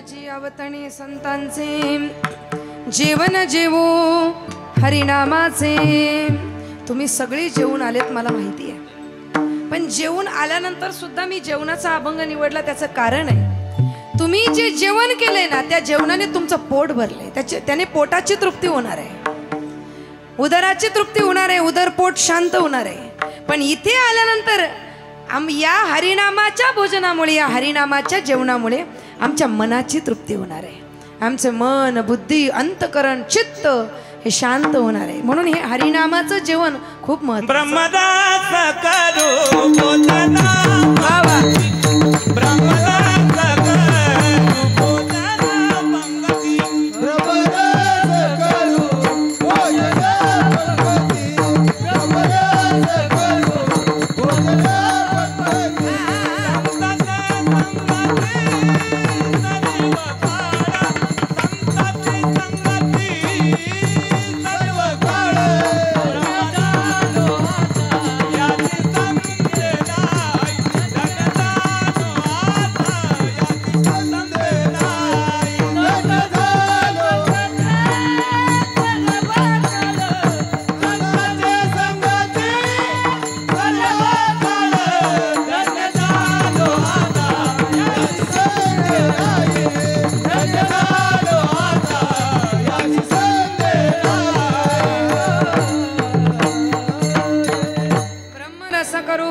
आजी अवतणी संतांचे जेवण जेवो हरिनामाचे. तुम्ही सगळे जेवून आलेत मला माहिती आहे, पण जेवून आल्यानंतर सुद्धा मी जेवणाचा अभंग निवडला. त्याचं कारण आहे, तुम्ही जे जेवण केलंय ना त्या जेवणाने तुमचं पोट भरलंय, त्याने पोटाची तृप्ती होणार आहे, उदराची तृप्ती होणार आहे, उदरपोट शांत होणार आहे. पण इथे आल्यानंतर या हरिनामाच्या भोजनामुळे, या हरिनामाच्या जेवणामुळे आमच्या मनाची तृप्ती होणार आहे. आमचे मन, बुद्धी, अंतकरण, चित्त हे शांत होणार आहे. म्हणून हे हरिनामाचं जेवण खूप महत्त्वाचं. ब्रह्मदास करू बोधना, ब्रह्मदास करू बोधना पंगती, ब्रह्मदास करू बोधना पंगती, ब्रह्मदास करू बोधना पंगती.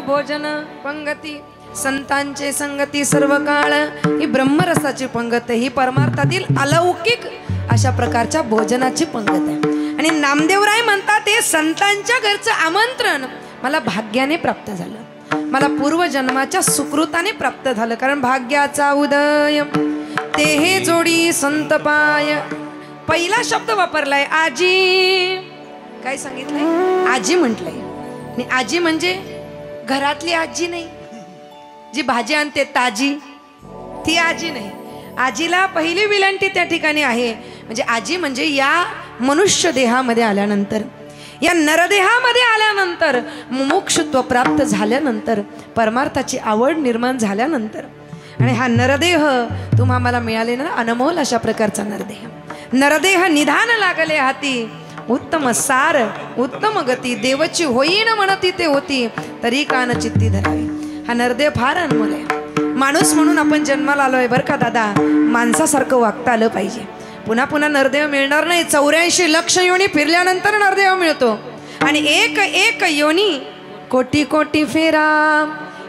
भोजन पंगती संतांचे संगती सर्व काळ. ही ब्रह्मरसाची पंगत आहे, ही परमार्थातील अलौकिक अशा प्रकारच्या भोजनाची पंगत आहे. आणि नामदेवराय म्हणतात ते संतांच्या घरचं आमंत्रण मला भाग्याने प्राप्त झालं, मला पूर्वजन्माच्या सुकृताने प्राप्त झालं. कारण भाग्याचा उदय ते हे जोडी संतपाय. पहिला शब्द वापरलाय आजी. काय सांगितलंय? आजी म्हटलंय. आणि आजी म्हणजे घरातली आजी नाही, जी भाजी आणते ताजी ती आजी नाही. आजीला पहिली विलंटी त्या ठिकाणी आहे. म्हणजे आजी म्हणजे या मनुष्य देहामध्ये आल्यानंतर, या नरदेहामध्ये आल्यानंतर, मुमुक्षुत्व प्राप्त झाल्यानंतर, परमार्थाची आवड निर्माण झाल्यानंतर, आणि हा नरदेह तुम्हा मला मिळाले ना, अनमोल अशा प्रकारचा नरदेह. नरदेह निधान लागले हाती, उत्तम सार उत्तम गती, देवची होईन म्हणती ते होती, तरी कान चित्ती धरावी. हा नरदेह फार अनमोल आहे. माणूस म्हणून आपण जन्माला आलोय बरं का दादा, माणसासारखं वागता आलं पाहिजे. पुन्हा पुन्हा नरदेह मिळणार नाही. 84 लक्ष योनी फिरल्यानंतर नरदेह मिळतो. आणि एक एक योनी कोटी कोटी फेरा,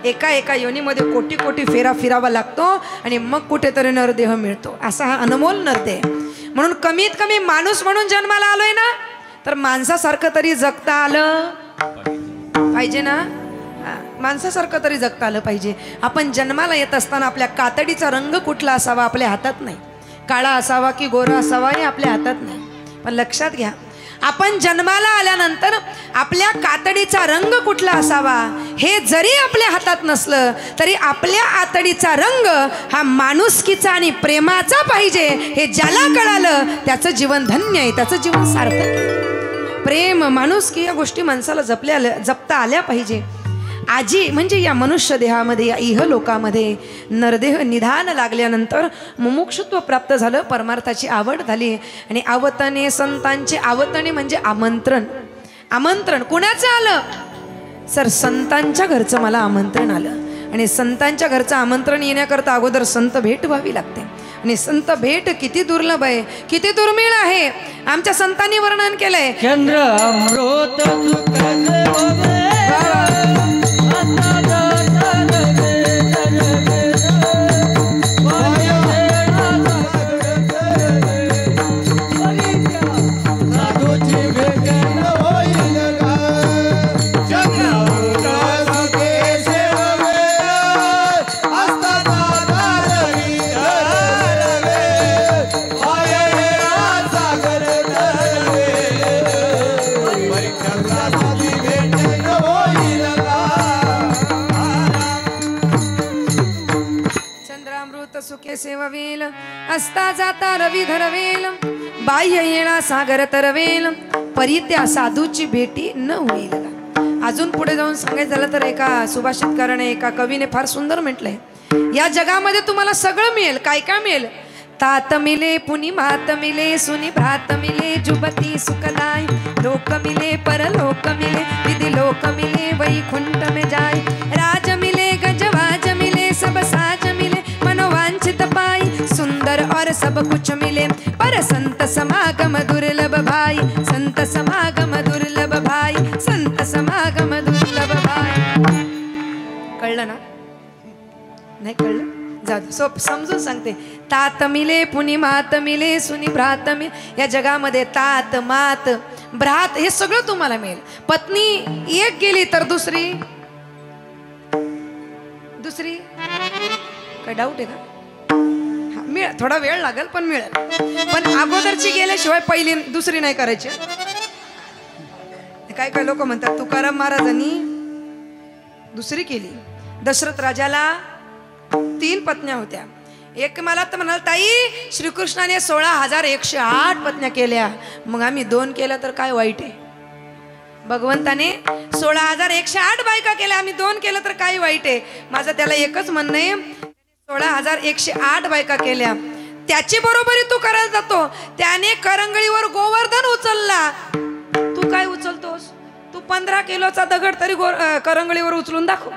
एका एका योनीमध्ये कोटी कोटी फेरा फिरावा लागतो आणि मग कुठेतरी नरदेह मिळतो. असा हा अनमोल नरदेह. म्हणून कमीत कमी माणूस म्हणून जन्माला आलोय ना, तर माणसासारखं तरी जगता आलं पाहिजे ना. माणसासारखं तरी जगता आलं पाहिजे. आपण जन्माला येत असताना आपल्या कातडीचा रंग कुठला असावा आपल्या हातात नाही. काळा असावा की गोरा असावा हे आपल्या हातात नाही. पण लक्षात घ्या, आपण जन्माला आल्यानंतर आपल्या कातडीचा रंग कुठला असावा हे जरी आपल्या हातात नसलं तरी आपल्या आतडीचा रंग हा माणुसकीचा आणि प्रेमाचा पाहिजे. हे ज्याला कळालं त्याचं जीवन धन्य आहे, त्याचं जीवन सार्थक आहे. प्रेम, माणुसकी या गोष्टी माणसाला जपता आल्या पाहिजे. आजी म्हणजे या मनुष्य देहामध्ये, या इहलोकामध्ये नरदेह निधान लागल्यानंतर मुमुक्षुत्व प्राप्त झालं, परमार्थाची आवड झाली. आणि आवतने संतांचे, आवतने म्हणजे आमंत्रण. आमंत्रण कुणाचं आलं? सर संतांच्या घरचं मला आमंत्रण आलं. आणि संतांच्या घरचं आमंत्रण येण्याकरता अगोदर संत भेट व्हावी लागते. आणि संत भेट किती दुर्लभ आहे, किती दुर्मिळ आहे. आमच्या संतांनी वर्णन केलंय. चंद्र अमृत सुखे सेववेल, असता जाता रवी धरवेल, बाह्य येणा सागर तरवेल, परी त्या साधूची भेटी न होईल. अजून पुढे जाऊन सांगायचं झालं तर एका सुभाषितकाराने, एका कवीने फार सुंदर म्हटलंय, या जगामध्ये तुम्हाला सगळं मिळेल. काय काय मिळेल? तात मिले पुनि मात मिले सुनि भ्रात मिले जुबती सुखदाय लोक मिले परलोक मिले विधि लोक मिले वैकुंठ में जाय राज मिले गजवाज मिले सब साज मिले मनोवांछित पाई सुंदर और सब कुछ मिले पर संत समागम दुर्लभ भाई संत समागम दुर्लभ भाई संत समागम दुर्लभ भाई। कळलं ना? नाही कळलं? जाऊ सोप समजून सांगते. तात मिले पुनि मात मिले सुनि भ्रात मिले. या जगामध्ये तात मात भ्रात हे सगळं तुम्हाला मिळेल. पत्नी एक गेली तर दुसरी काय डाऊट आहे का? मिळेल, थोडा वेळ लागेल पण मिळेल. पण अगोदरची गेल्याशिवाय पहिली दुसरी नाही करायची. काय काय लोक म्हणतात तुकाराम महाराजांनी दुसरी केली. दशरथ राजाला 3 पत्न्या होत्या. एक मला तर म्हणाल ताई श्रीकृष्णाने 16,108 पत्न्या केल्या, मग आम्ही 2 केल्या तर काय वाईट आहे? भगवंताने 16,108 बायका केल्या, आम्ही 2 केलं तर काय वाईट आहे? माझं त्याला एकच म्हणणं आहे, 16,108 बायका केल्या त्याची बरोबरी तू करायला जातो. त्याने करंगळीवर गोवर्धन उचलला, तू काय उचलतोस? तू 15 किलोचा दगड तरी करंगळीवर उचलून दाखव.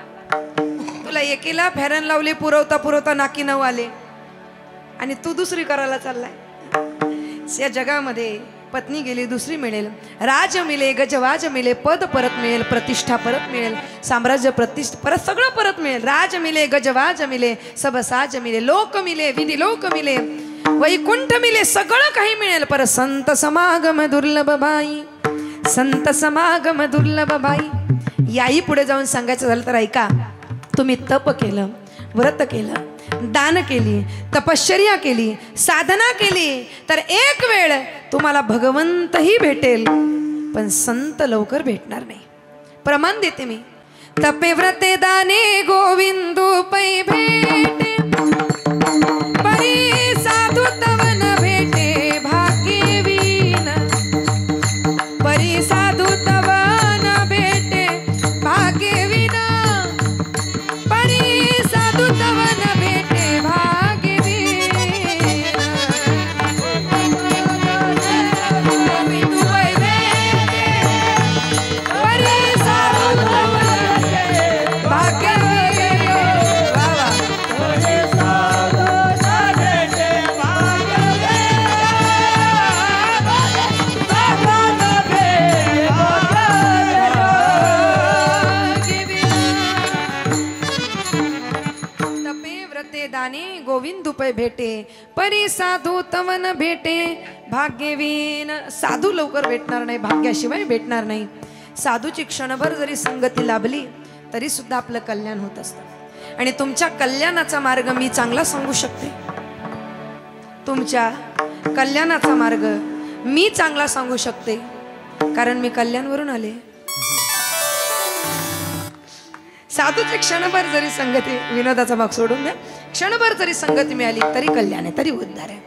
तुला एकीला फेरन लावली पुरवता पुरवता नाकी 9 आले आणि तू दुसरी करायला चाललाय. या जगामध्ये पत्नी गेली दुसरी मिळेल, राज मिळे गजवाज मिळे, पद परत मिळेल, प्रतिष्ठा परत मिळेल, साम्राज्य प्रतिष्ठा परत सगळं परत मिळेल. राज मिळे गजवाज मिळे, सब साज मिळे, लोक मिळे विधी लोक मिळे, वैकुंठ मिळे, सगळं काही मिळेल. पर संत समागम दुर्लभ भाई, संत समागम दुर्लभ भाई. याही पुढे जाऊन सांगायचं झालं तर ऐका. तुम्ही तप केलं, व्रत केलं, दान केली, तपश्चर्या केली, साधना केली तर एक वेळ तुम्हाला भगवंतही भेटेल, पण संत लवकर भेटणार नाही. प्रमाण देते मी. तपे व्रते दाने गोविंदू पै भेटे, परी साधू तवन भेटे भाग्यवीन, परी साधू तवन भेटे भाग्यवीन, परी साधू तवन भेटे भाग्यवीन. गोविंदू पै भेटे, परी साधू तवन भाग्यवीन. वा वा. तपे व्रते दाने गोविंदू पै भेटे, परी साधू तवन भेटे भाग्यवीन. साधू लवकर भेटणार नाही, भाग्याशिवाय भेटणार नाही. साधूची क्षणभर जरी संगती लाभली तरी सुद्धा आपलं कल्याण होत असतं. आणि तुमच्या कल्याणाचा मार्ग मी चांगला सांगू शकते. तुमच्या कल्याणाचा मार्ग मी चांगला सांगू शकते, कारण मी कल्याणवरून आले. साधूची क्षणभर जरी संगती, विनोदाचा भाग सोडून द्या, क्षणभर जरी संगती मिळाली तरी कल्याण आहे, तरी उद्धार आहे.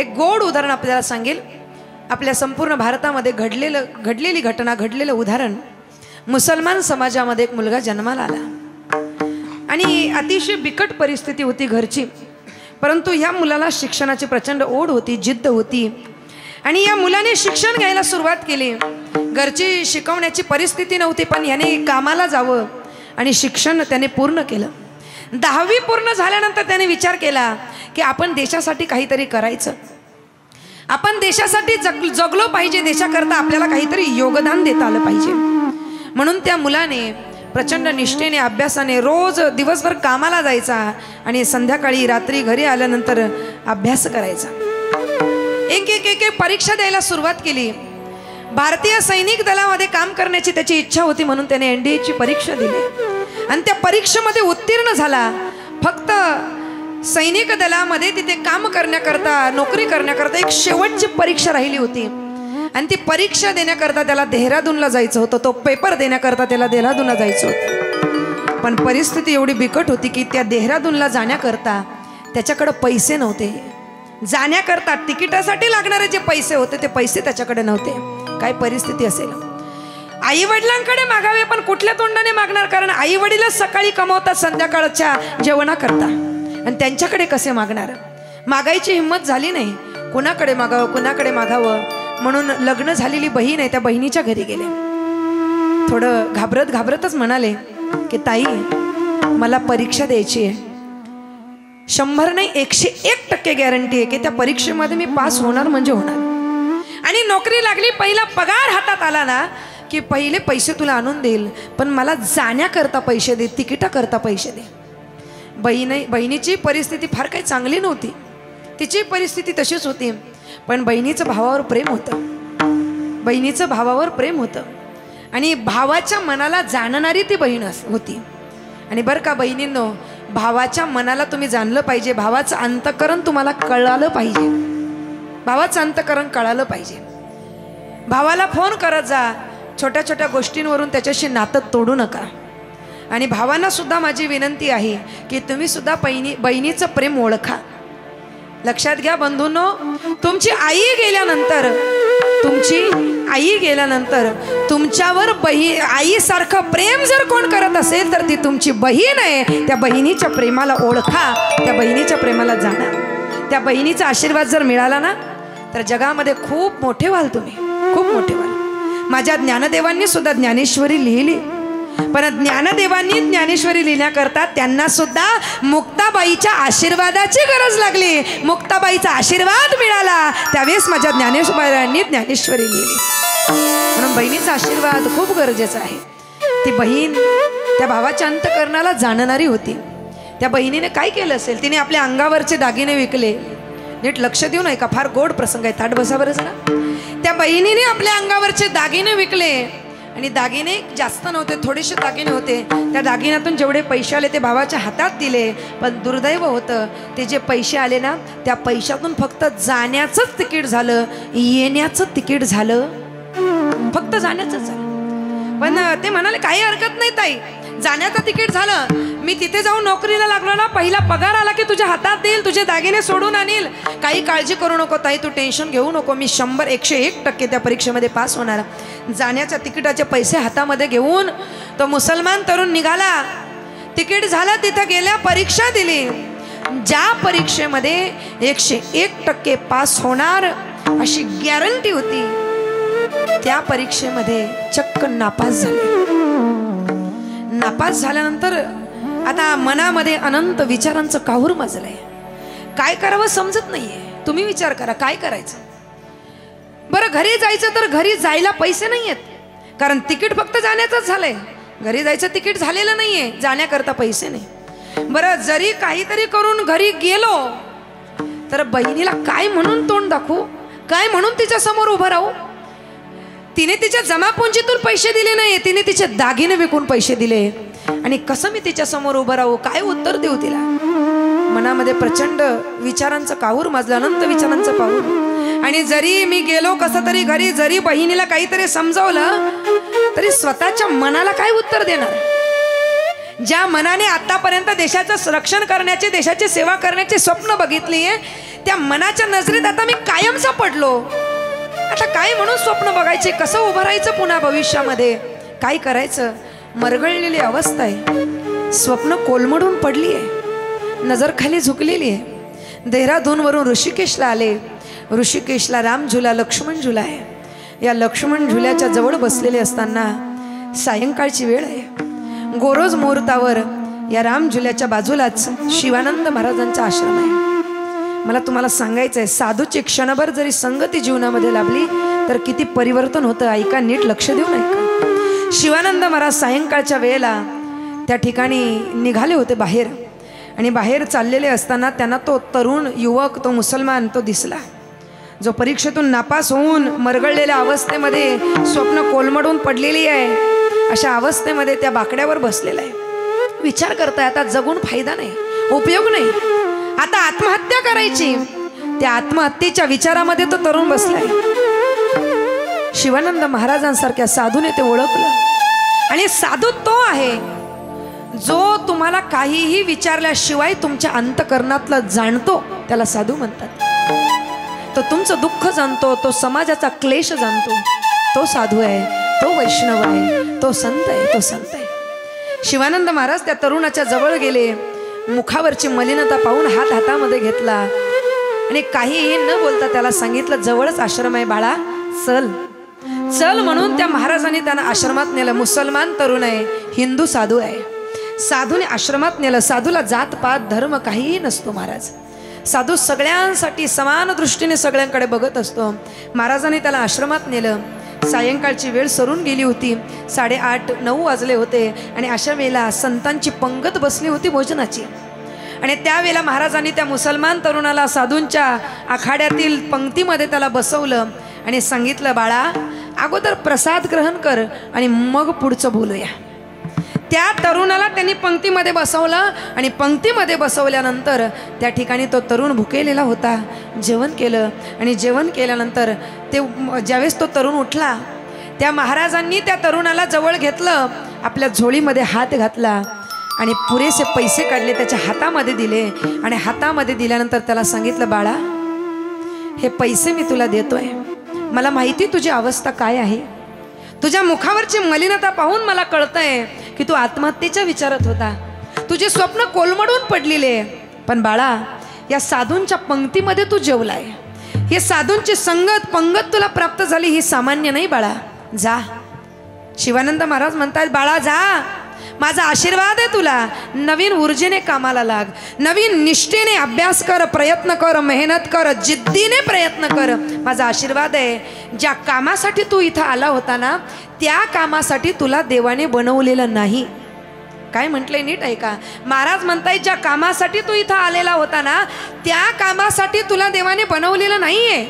एक गोड उदाहरण आपल्याला सांगेल. आपल्या संपूर्ण भारतामध्ये घडलेली घटना, घडलेलं उदाहरण. मुसलमान समाजामध्ये एक मुलगा जन्माला आला आणि अतिशय बिकट परिस्थिती होती घरची, परंतु ह्या मुलाला शिक्षणाची प्रचंड ओढ होती, जिद्द होती आणि या मुलाने शिक्षण घ्यायला सुरुवात केली. घरची शिकवण्याची परिस्थिती नव्हती, पण याने कामाला जावं आणि शिक्षण त्याने पूर्ण केलं. 10वी पूर्ण झाल्यानंतर त्याने विचार केला की आपण देशासाठी काहीतरी करायचं, आपण देशासाठी जगलो पाहिजे, देशाकरता आपल्याला काहीतरी योगदान देता आलं पाहिजे. म्हणून त्या मुलाने प्रचंड निष्ठेने, अभ्यासाने रोज दिवसभर कामाला जायचा आणि संध्याकाळी रात्री घरी आल्यानंतर अभ्यास करायचा. एक परीक्षा द्यायला सुरुवात केली. भारतीय सैनिक दलामध्ये काम करण्याची त्याची इच्छा होती, म्हणून त्याने NDAची परीक्षा दिली आणि त्या परीक्षेमध्ये उत्तीर्ण झाला. फक्त सैनिक दलामध्ये तिथे काम करण्याकरता, नोकरी करण्याकरता एक शेवटची परीक्षा राहिली होती आणि ती परीक्षा देण्याकरता त्याला देहरादूनला जायचं होतं. तो पेपर देण्याकरता त्याला देहरादूनला जायचं होतं, पण परिस्थिती एवढी बिकट होती की त्या देहरादूनला जाण्याकरता त्याच्याकडे पैसे नव्हते. जाण्याकरता तिकिटासाठी लागणारे जे पैसे होते ते पैसे त्याच्याकडे नव्हते. काय परिस्थिती असेल? आई वडिलांकडे मागावे, पण कुठल्या तोंडाने मागणार? कारण आई वडीलच सकाळी कमवतात संध्याकाळच्या जेवणाकरता, आणि त्यांच्याकडे कसे मागणार? मागायची हिंमत झाली नाही. कुणाकडे मागावं कुणाकडे मागावं म्हणून लग्न झालेली बहीण आहे त्या बहिणीच्या घरी गेले. थोडं घाबरतच म्हणाले की ताई मला परीक्षा द्यायची आहे, 100 नाही 101% गॅरंटी आहे की त्या परीक्षेमध्ये मी पास होणार म्हणजे होणार. आणि नोकरी लागली, पहिला पगार हातात आला ना की पहिले पैसे तुला आणून देईल, पण मला जाण्याकरता पैसे दे, तिकिटाकरता पैसे दे. बहिणीची परिस्थिती फार काही चांगली नव्हती, तिची परिस्थिती तशीच होती. पण बहिणीचं भावावर प्रेम होतं, बहिणीचं भावावर प्रेम होतं आणि भावाच्या मनाला जाणणारी ती बहीण होती. आणि बरं का बहिणींनो, भावाच्या मनाला तुम्ही जाणलं पाहिजे, भावाचं अंतःकरण तुम्हाला कळालं पाहिजे, भावाचं अंतःकरण कळालं पाहिजे. भावाला फोन करत जा, छोट्या छोट्या गोष्टींवरून त्याच्याशी नातं तोडू नका. आणि भावांना सुद्धा माझी विनंती आहे की तुम्ही सुद्धा बहिणीचं प्रेम ओळखा. लक्षात घ्या बंधूंनो, तुमची आई गेल्यानंतर तुमच्यावर आईसारखं प्रेम जर कोण करत असेल तर ती तुमची बहीण आहे. त्या बहिणीच्या प्रेमाला ओळखा, त्या बहिणीच्या प्रेमाला जाणा. त्या बहिणीचा आशीर्वाद जर मिळाला ना तर जगामध्ये खूप मोठे व्हाल तुम्ही, खूप मोठे व्हाल. माझ्या ज्ञानदेवांनी सुद्धा ज्ञानेश्वरी लिहिली, पण ज्ञानदेवांनी ज्ञानेश्वरी लिहिण्याकरता त्यांना सुद्धा मुक्ताबाईच्या आशीर्वादाची गरज लागली. मुक्ताबाईचा आशीर्वाद मिळाला त्यावेळेस माझ्या ज्ञानेश्वरांनी ज्ञानेश्वरी लिहिली. म्हणून बहिणीचा आशीर्वाद खूप गरजेचा आहे. ती बहीण त्या भावाच्या अंतःकरणाला जाणणारी होती. त्या बहिणीने काय केलं असेल, तिने आपल्या अंगावरचे दागिने विकले. नीट लक्ष देऊ नये का, फार गोड प्रसंग आहे, ताट बसा बरं जरा. त्या बहिणीने आपल्या अंगावरचे दागिने विकले आणि दागिने जास्त नव्हते, थोडेसे दागिने होते. त्या दागिन्यातून जेवढे पैसे आले ते भावाच्या हातात दिले. पण दुर्दैव होतं, ते जे पैसे आले ना त्या पैशातून फक्त जाण्याचंच तिकीट झालं, येण्याचं तिकीट झालं, फक्त जाण्याचंच झालं. पण ते म्हणाले काही हरकत नाही ताई, जाण्याचं तिकीट झालं, मी तिथे जाऊन नोकरीला लागलो ना, पहिला पगार आला की तुझ्या हातात देईल, तुझे दागिने सोडून आणील, काही काळजी करू नको ताई, तू टेन्शन घेऊ नको, मी 101% त्या परीक्षेमध्ये पास होणार. जाण्याच्या तिकिटाचे पैसे हातामध्ये घेऊन तो मुसलमान तरुण निघाला. तिकीट झालं, तिथं गेल्या, परीक्षा दिली. ज्या परीक्षेमध्ये 101% पास होणार अशी गॅरंटी होती, त्या परीक्षेमध्ये चक्क नापास झाले. नापास झाल्यानंतर आता मनामध्ये अनंत विचारांचं काहूर माजलंय. काय करावं समजत नाहीये. तुम्ही विचार करा काय करायचं. बरं घरी जायचं तर घरी जायला पैसे नाही आहेत, कारण तिकीट फक्त जाण्याचंच झालंय, घरी जायचं तिकीट झालेलं नाहीये, जाण्याकरता पैसे नाही. बरं जरी काहीतरी करून घरी गेलो तर बहिणीला काय म्हणून तोंड दाखवू, काय म्हणून तिच्या समोर उभं राहू. तिने तिच्या जमापुंजीतून पैसे दिले नाही, तिने तिचे दागिने विकून पैसे दिले. आणि कसं मी तिच्या समोर उभं राहू, काय उत्तर देऊ तिला. मनामध्ये प्रचंड विचारांचं काहूर माजलं, अनंत विचारांचं काहूर. आणि जरी मी गेलो कसं तरी घरी, जरी बहिणीला काहीतरी समजावलं तरी स्वतःच्या मनाला काय उत्तर देणार. ज्या मनाने आतापर्यंत देशाचं रक्षण करण्याचे, देशाची सेवा करण्याचे स्वप्न बघितली आहे, त्या मनाच्या नजरेत आता मी कायमचा पडलो. आता काय म्हणून स्वप्न बघायचे, कसं उभं राहायचं पुन्हा भविष्यामध्ये, काय करायचं. मरगळलेली अवस्था आहे, स्वप्न कोलमडून पडली आहे, नजर खाली झुकलेली आहे. देहरादूनवरून ऋषिकेशला आले. ऋषिकेशला राम झुला, लक्ष्मण झुला आहे. या लक्ष्मण झुल्याच्या जवळ बसलेले असताना सायंकाळची वेळ आहे. गोरोज मुहूर्तावर या राम झुल्याच्या बाजूलाच शिवानंद महाराजांचा आश्रम आहे. मला तुम्हाला सांगायचं आहे, साधूची क्षणभर जरी संगती जीवनामध्ये लाभली तर किती परिवर्तन होतं. ऐका, नीट लक्ष देऊ नये का. शिवानंद महाराज सायंकाळच्या वेळेला त्या ठिकाणी निघाले होते बाहेर. आणि बाहेर चाललेले असताना त्यांना तो तरुण युवक, तो मुसलमान तो दिसला, जो परीक्षेतून नापास होऊन मरगळलेल्या अवस्थेमध्ये, स्वप्न कोलमडून पडलेली आहे अशा अवस्थेमध्ये त्या बाकड्यावर बसलेला आहे. विचार करताय आता जगून फायदा नाही, उपयोग नाही, आता आत्महत्या करायची. त्या आत्महत्येच्या विचारामध्ये तो तरुण बसलाय. शिवानंद महाराजांसारख्या साधूने ते ओळखलं. आणि साधू तो आहे जो तुम्हाला काहीही विचारल्याशिवाय तुमच्या अंतःकरणातलं जाणतो, त्याला साधू म्हणतात. तो तुमचं दुःख जाणतो, तो समाजाचा क्लेश जाणतो, तो साधू आहे, तो वैष्णव आहे, तो संत आहे, तो संत आहे. शिवानंद महाराज त्या तरुणाच्या जवळ गेले. मुखावरची मलिनता पाहून हात हातामध्ये घेतला आणि काहीही न बोलता त्याला सांगितलं जवळच आश्रम आहे बाळा, चल चल म्हणून त्या महाराजांनी त्यांना आश्रमात नेलं. मुसलमान तरुण आहे, हिंदू साधू आहे. साधूने आश्रमात नेलं. साधूला जात पात धर्म काहीही नसतो महाराज. साधू सगळ्यांसाठी समान दृष्टीने सगळ्यांकडे बघत असतो. महाराजांनी त्याला आश्रमात नेलं. सायंकाळची वेळ सरून गेली होती. 8:30-9 वाजले होते आणि अशा वेळेला संतांची पंगत बसली होती भोजनाची. आणि त्यावेळेला महाराजांनी त्या मुसलमान तरुणाला साधूंच्या आखाड्यातील पंक्तीमध्ये त्याला बसवलं आणि सांगितलं बाळा अगोदर प्रसाद ग्रहण कर आणि मग पुढचं बोलूया. त्या तरुणाला त्यांनी पंक्तीमध्ये बसवलं आणि पंक्तीमध्ये बसवल्यानंतर त्या ठिकाणी तो तरुण भुकेलेला होता. जेवण केलं आणि जेवण केल्यानंतर ते ज्यावेळेस तो तरुण उठला त्या महाराजांनी त्या तरुणाला जवळ घेतलं, आपल्या झोळीमध्ये हात घातला आणि पुरेसे पैसे काढले त्याच्या हातामध्ये दिले आणि हातामध्ये दिल्यानंतर त्याला सांगितलं बाळा हे पैसे मी तुला देतोय, मला माहिती तुझी अवस्था काय आहे. तुझ्या मुखावरची मलिनता पाहून मला कळतंय की तू आत्महत्येच्या विचारात होता, तुझे स्वप्न कोलमडून पडलेले. पण बाळा या साधूंच्या पंक्तीमध्ये तू जेवलाय, हे साधूंची संगत पंगत तुला प्राप्त झाली ही सामान्य नाही बाळा. जा. शिवानंद महाराज म्हणतात बाळा जा, माझा आशीर्वाद आहे तुला, नवीन ऊर्जेने कामाला लाग, नवीन निष्ठेने अभ्यास कर, प्रयत्न कर, मेहनत कर, जिद्दीने प्रयत्न कर. माझा आशीर्वाद आहे. ज्या कामासाठी तू इथं आला होता ना त्या कामासाठी तुला देवाने बनवलेलं नाही. काय म्हटलंय नीट ऐका. महाराज म्हणताय ज्या कामासाठी तू इथं आलेला होता ना त्या कामासाठी तुला देवाने बनवलेलं नाहीये,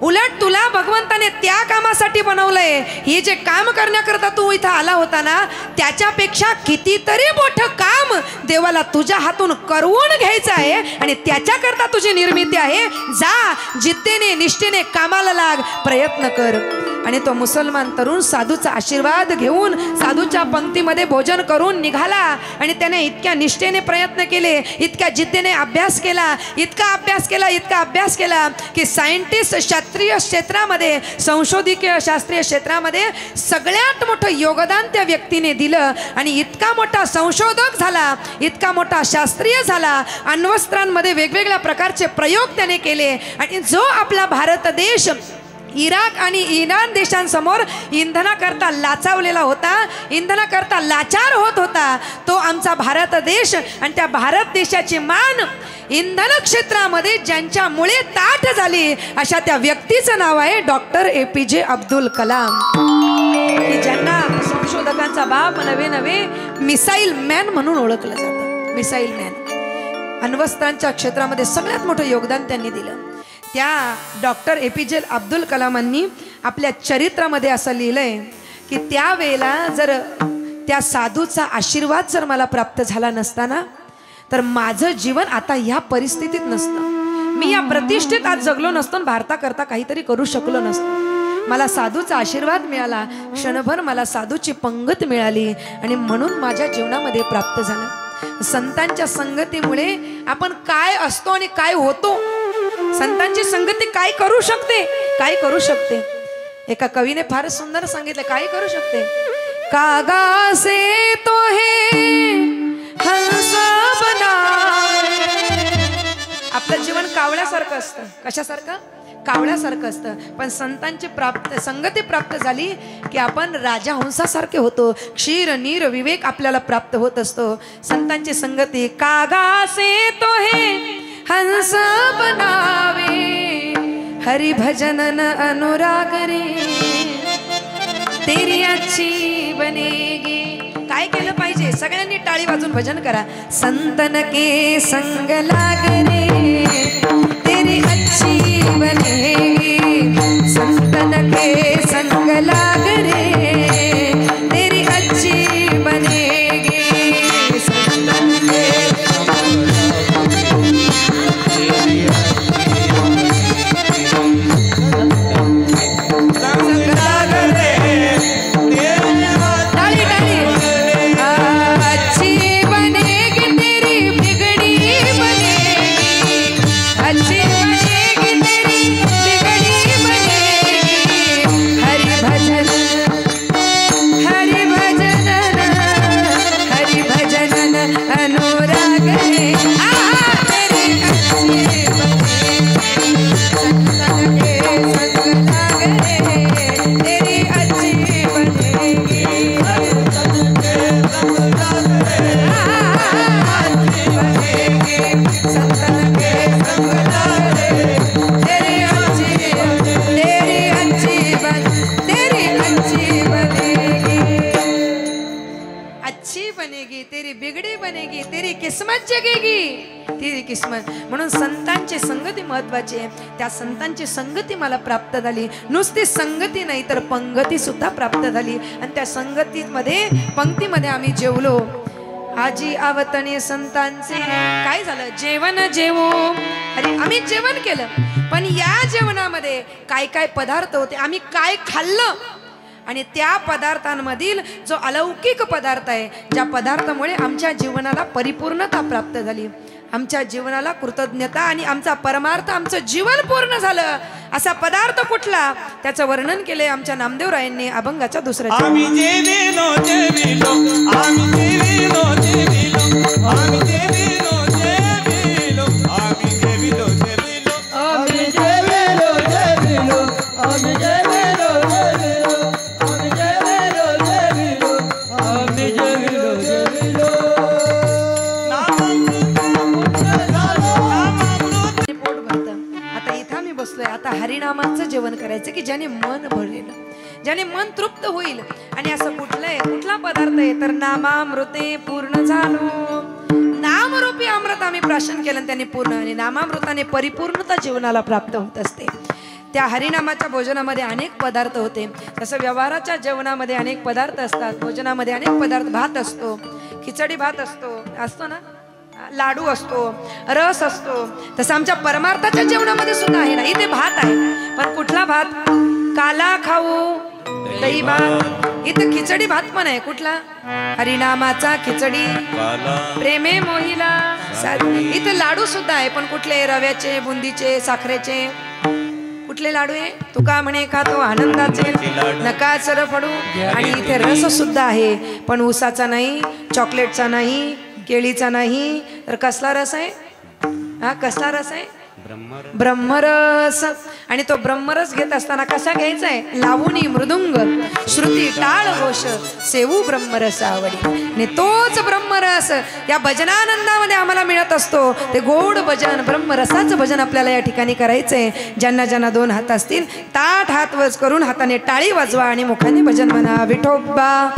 उलट तुला भगवंताने त्या कामासाठी बनवलंय. हे जे काम करण्याकरता तू इथं आला होता ना त्याच्यापेक्षा कितीतरी मोठं काम देवाला तुझ्या हातून करवून घ्यायचं आहे आणि त्याच्याकरता तुझी निर्मिती आहे. जा, जिद्दीने निष्ठेने कामाला लाग, प्रयत्न कर. आणि तो मुसलमान तरुण साधूचा आशीर्वाद घेऊन साधूच्या पंक्तीमध्ये भोजन करून निघाला आणि त्याने इतक्या निष्ठेने प्रयत्न केले, इतक्या जिद्दीने अभ्यास केला, इतका अभ्यास केला की सायंटिस्ट शास्त्रीय क्षेत्रामध्ये, संशोधकीय शास्त्रीय क्षेत्रामध्ये सगळ्यात मोठं योगदान त्या व्यक्तीने दिलं. आणि इतका मोठा संशोधक झाला, इतका मोठा शास्त्रीय झाला, अण्वस्त्रांमध्ये वेगवेगळ्या प्रकारचे प्रयोग त्याने केले. आणि जो आपला भारत देश इराक आणि इराण देशांसमोर इंधनाकरता लाचावलेला होता, इंधनाकरता लाचार होत होता, तो आमचा भारत देश. आणि त्या भारत देशाची मान इंधन क्षेत्रामध्ये ज्यांच्यामुळे ताठ झाली अशा त्या व्यक्तीचं नाव आहे डॉक्टर APJ अब्दुल कलाम, की ज्यांना संशोधकांचा बाप नवे मिसाईल मॅन म्हणून ओळखलं जातं. Missile man. अण्वस्त्रांच्या क्षेत्रामध्ये सगळ्यात मोठं योगदान त्यांनी दिलं. त्या डॉक्टर APJ अब्दुल कलामांनी आपल्या चरित्रामध्ये असं लिहिलंय की त्यावेळेला जर त्या साधूचा आशीर्वाद जर मला प्राप्त झाला नसताना तर माझं जीवन आता ह्या परिस्थितीत नसतं, मी या प्रतिष्ठेत आज जगलो नसतो, भारताकरता काहीतरी करू शकलो नसतो. मला साधूचा आशीर्वाद मिळाला, क्षणभर मला साधूची पंगत मिळाली आणि म्हणून माझ्या जीवनामध्ये प्राप्त झालं. संतांच्या संगतीमुळे आपण काय असतो आणि काय होतो, संतांची संगती काय करू शकते. एका कवीने फार सुंदर सांगितलं काय करू शकते. कागा से तो है हंस बना. आपलं जीवन कावळ्यासारखं असतं. कशासारखं? कावळ्यासारखं असतं. पण संतांची संगती प्राप्त झाली की आपण राजा हंसासारखे होतो. क्षीर नीर विवेक आपल्याला प्राप्त होत असतो. संतांची संगती. कागा से तो है हंस बनावे हरि भजनन अनुराग रे तेरी अच्छी बनेगी. काय केलं पाहिजे? सगळ्यांनी टाळी वाजून भजन करा. संतन के संग लाग रे तेरी अच्छी बनेगी. संतन के संग लाग रे तेरी अच्छी बनेगी. संतन के अच्छी किस्मत जगेगी ती किस्मत. म्हणून संतांची संगती महत्वाची आहे. त्या संतांची संगती मला प्राप्त झाली. नुसती संगती नाही तर पंगती सुद्धा प्राप्त झाली. आणि त्या संगतीमध्ये पंक्तीमध्ये आम्ही जेवलो. आजी आवतने संतांचे काय झालं, जेवण जेवो. अरे आम्ही जेवण केलं, पण या जेवणामध्ये काय काय पदार्थ होते, आम्ही काय खाल्लं, आणि त्या पदार्थांमधील जो अलौकिक पदार्थ आहे, ज्या पदार्थामुळे आमच्या जीवनाला परिपूर्णता प्राप्त झाली, आमच्या जीवनाला कृतज्ञता आणि आमचा परमार्थ, आमचं जीवन पूर्ण झालं, असा पदार्थ कुठला, त्याचं वर्णन केले आमच्या नामदेवरायांनी अभंगाच्या दुसऱ्या. आम्ही जेविलो जेविलो, आम्ही जेविलो जेविलो, आम्ही जेविलो जेविलो, आम्ही जेविलो जेविलो, आम्ही जेविलो जेविलो, आम्ही जेविलो जेविलो, आम्ही जेविलो जेविलो, आम्ही जेविलो जेविलो. पोट भरतं. आता इथं आम्ही बसलोय, आता हरिनामाचं जेवण करायचं की ज्याने मन भरलेलं, ज्याने मन तृप्त होईल. आणि असं कुठला पदार्थ आहे तर नामामृते पूर्ण झालो. नामरूपी अमृत आम्ही प्राशन केलं त्याने पूर्ण, आणि नामामृताने परिपूर्णता जीवनाला प्राप्त होत असते. त्या हरिनामाच्या भोजनामध्ये अनेक पदार्थ होते. तसं व्यवहाराच्या जेवणामध्ये अनेक पदार्थ असतात, भोजनामध्ये अनेक पदार्थ, भात असतो, खिचडी भात असतो ना, लाडू असतो, रस असतो. तसं आमच्या परमार्थाच्या जेवणामध्ये सुद्धा आहे ना. इथे भात आहे, पण कुठला भात, काला खाऊ दही भात. इथं खिचडी भात पण आहे, कुठला, हरिनामाचा खिचडी प्रेमे मोहिला. इथं लाडू सुद्धा आहे, पण कुठले, रव्याचे, बुंदीचे, साखरेचे. कुठले लाडू आहे, तुका म्हणे खातो आनंदाचे नका सरफडू. आणि इथे रस सुद्धा आहे, पण ऊसाचा नाही, चॉकलेटचा नाही, केळीचा नाही, तर कसला रस आहे, हा कसला रस आहे, ब्रह्मरस. आणि तो ब्रह्मरस घेत असताना कसा घ्यायचा आहे, लावणी मृदुंग श्रुती टाळ घोष सेवू ब्रह्मरस आवडी. आणि तोच ब्रह्मरस या भजनानंदामध्ये आम्हाला मिळत असतो. ते गोड भजन, ब्रह्मरसाचं भजन आपल्याला या ठिकाणी करायचंय. ज्यांना ज्यांना दोन हात असतील, ताठ हात वज करून हाताने टाळी वाजवा आणि मुखाने भजन म्हणा. विठोबा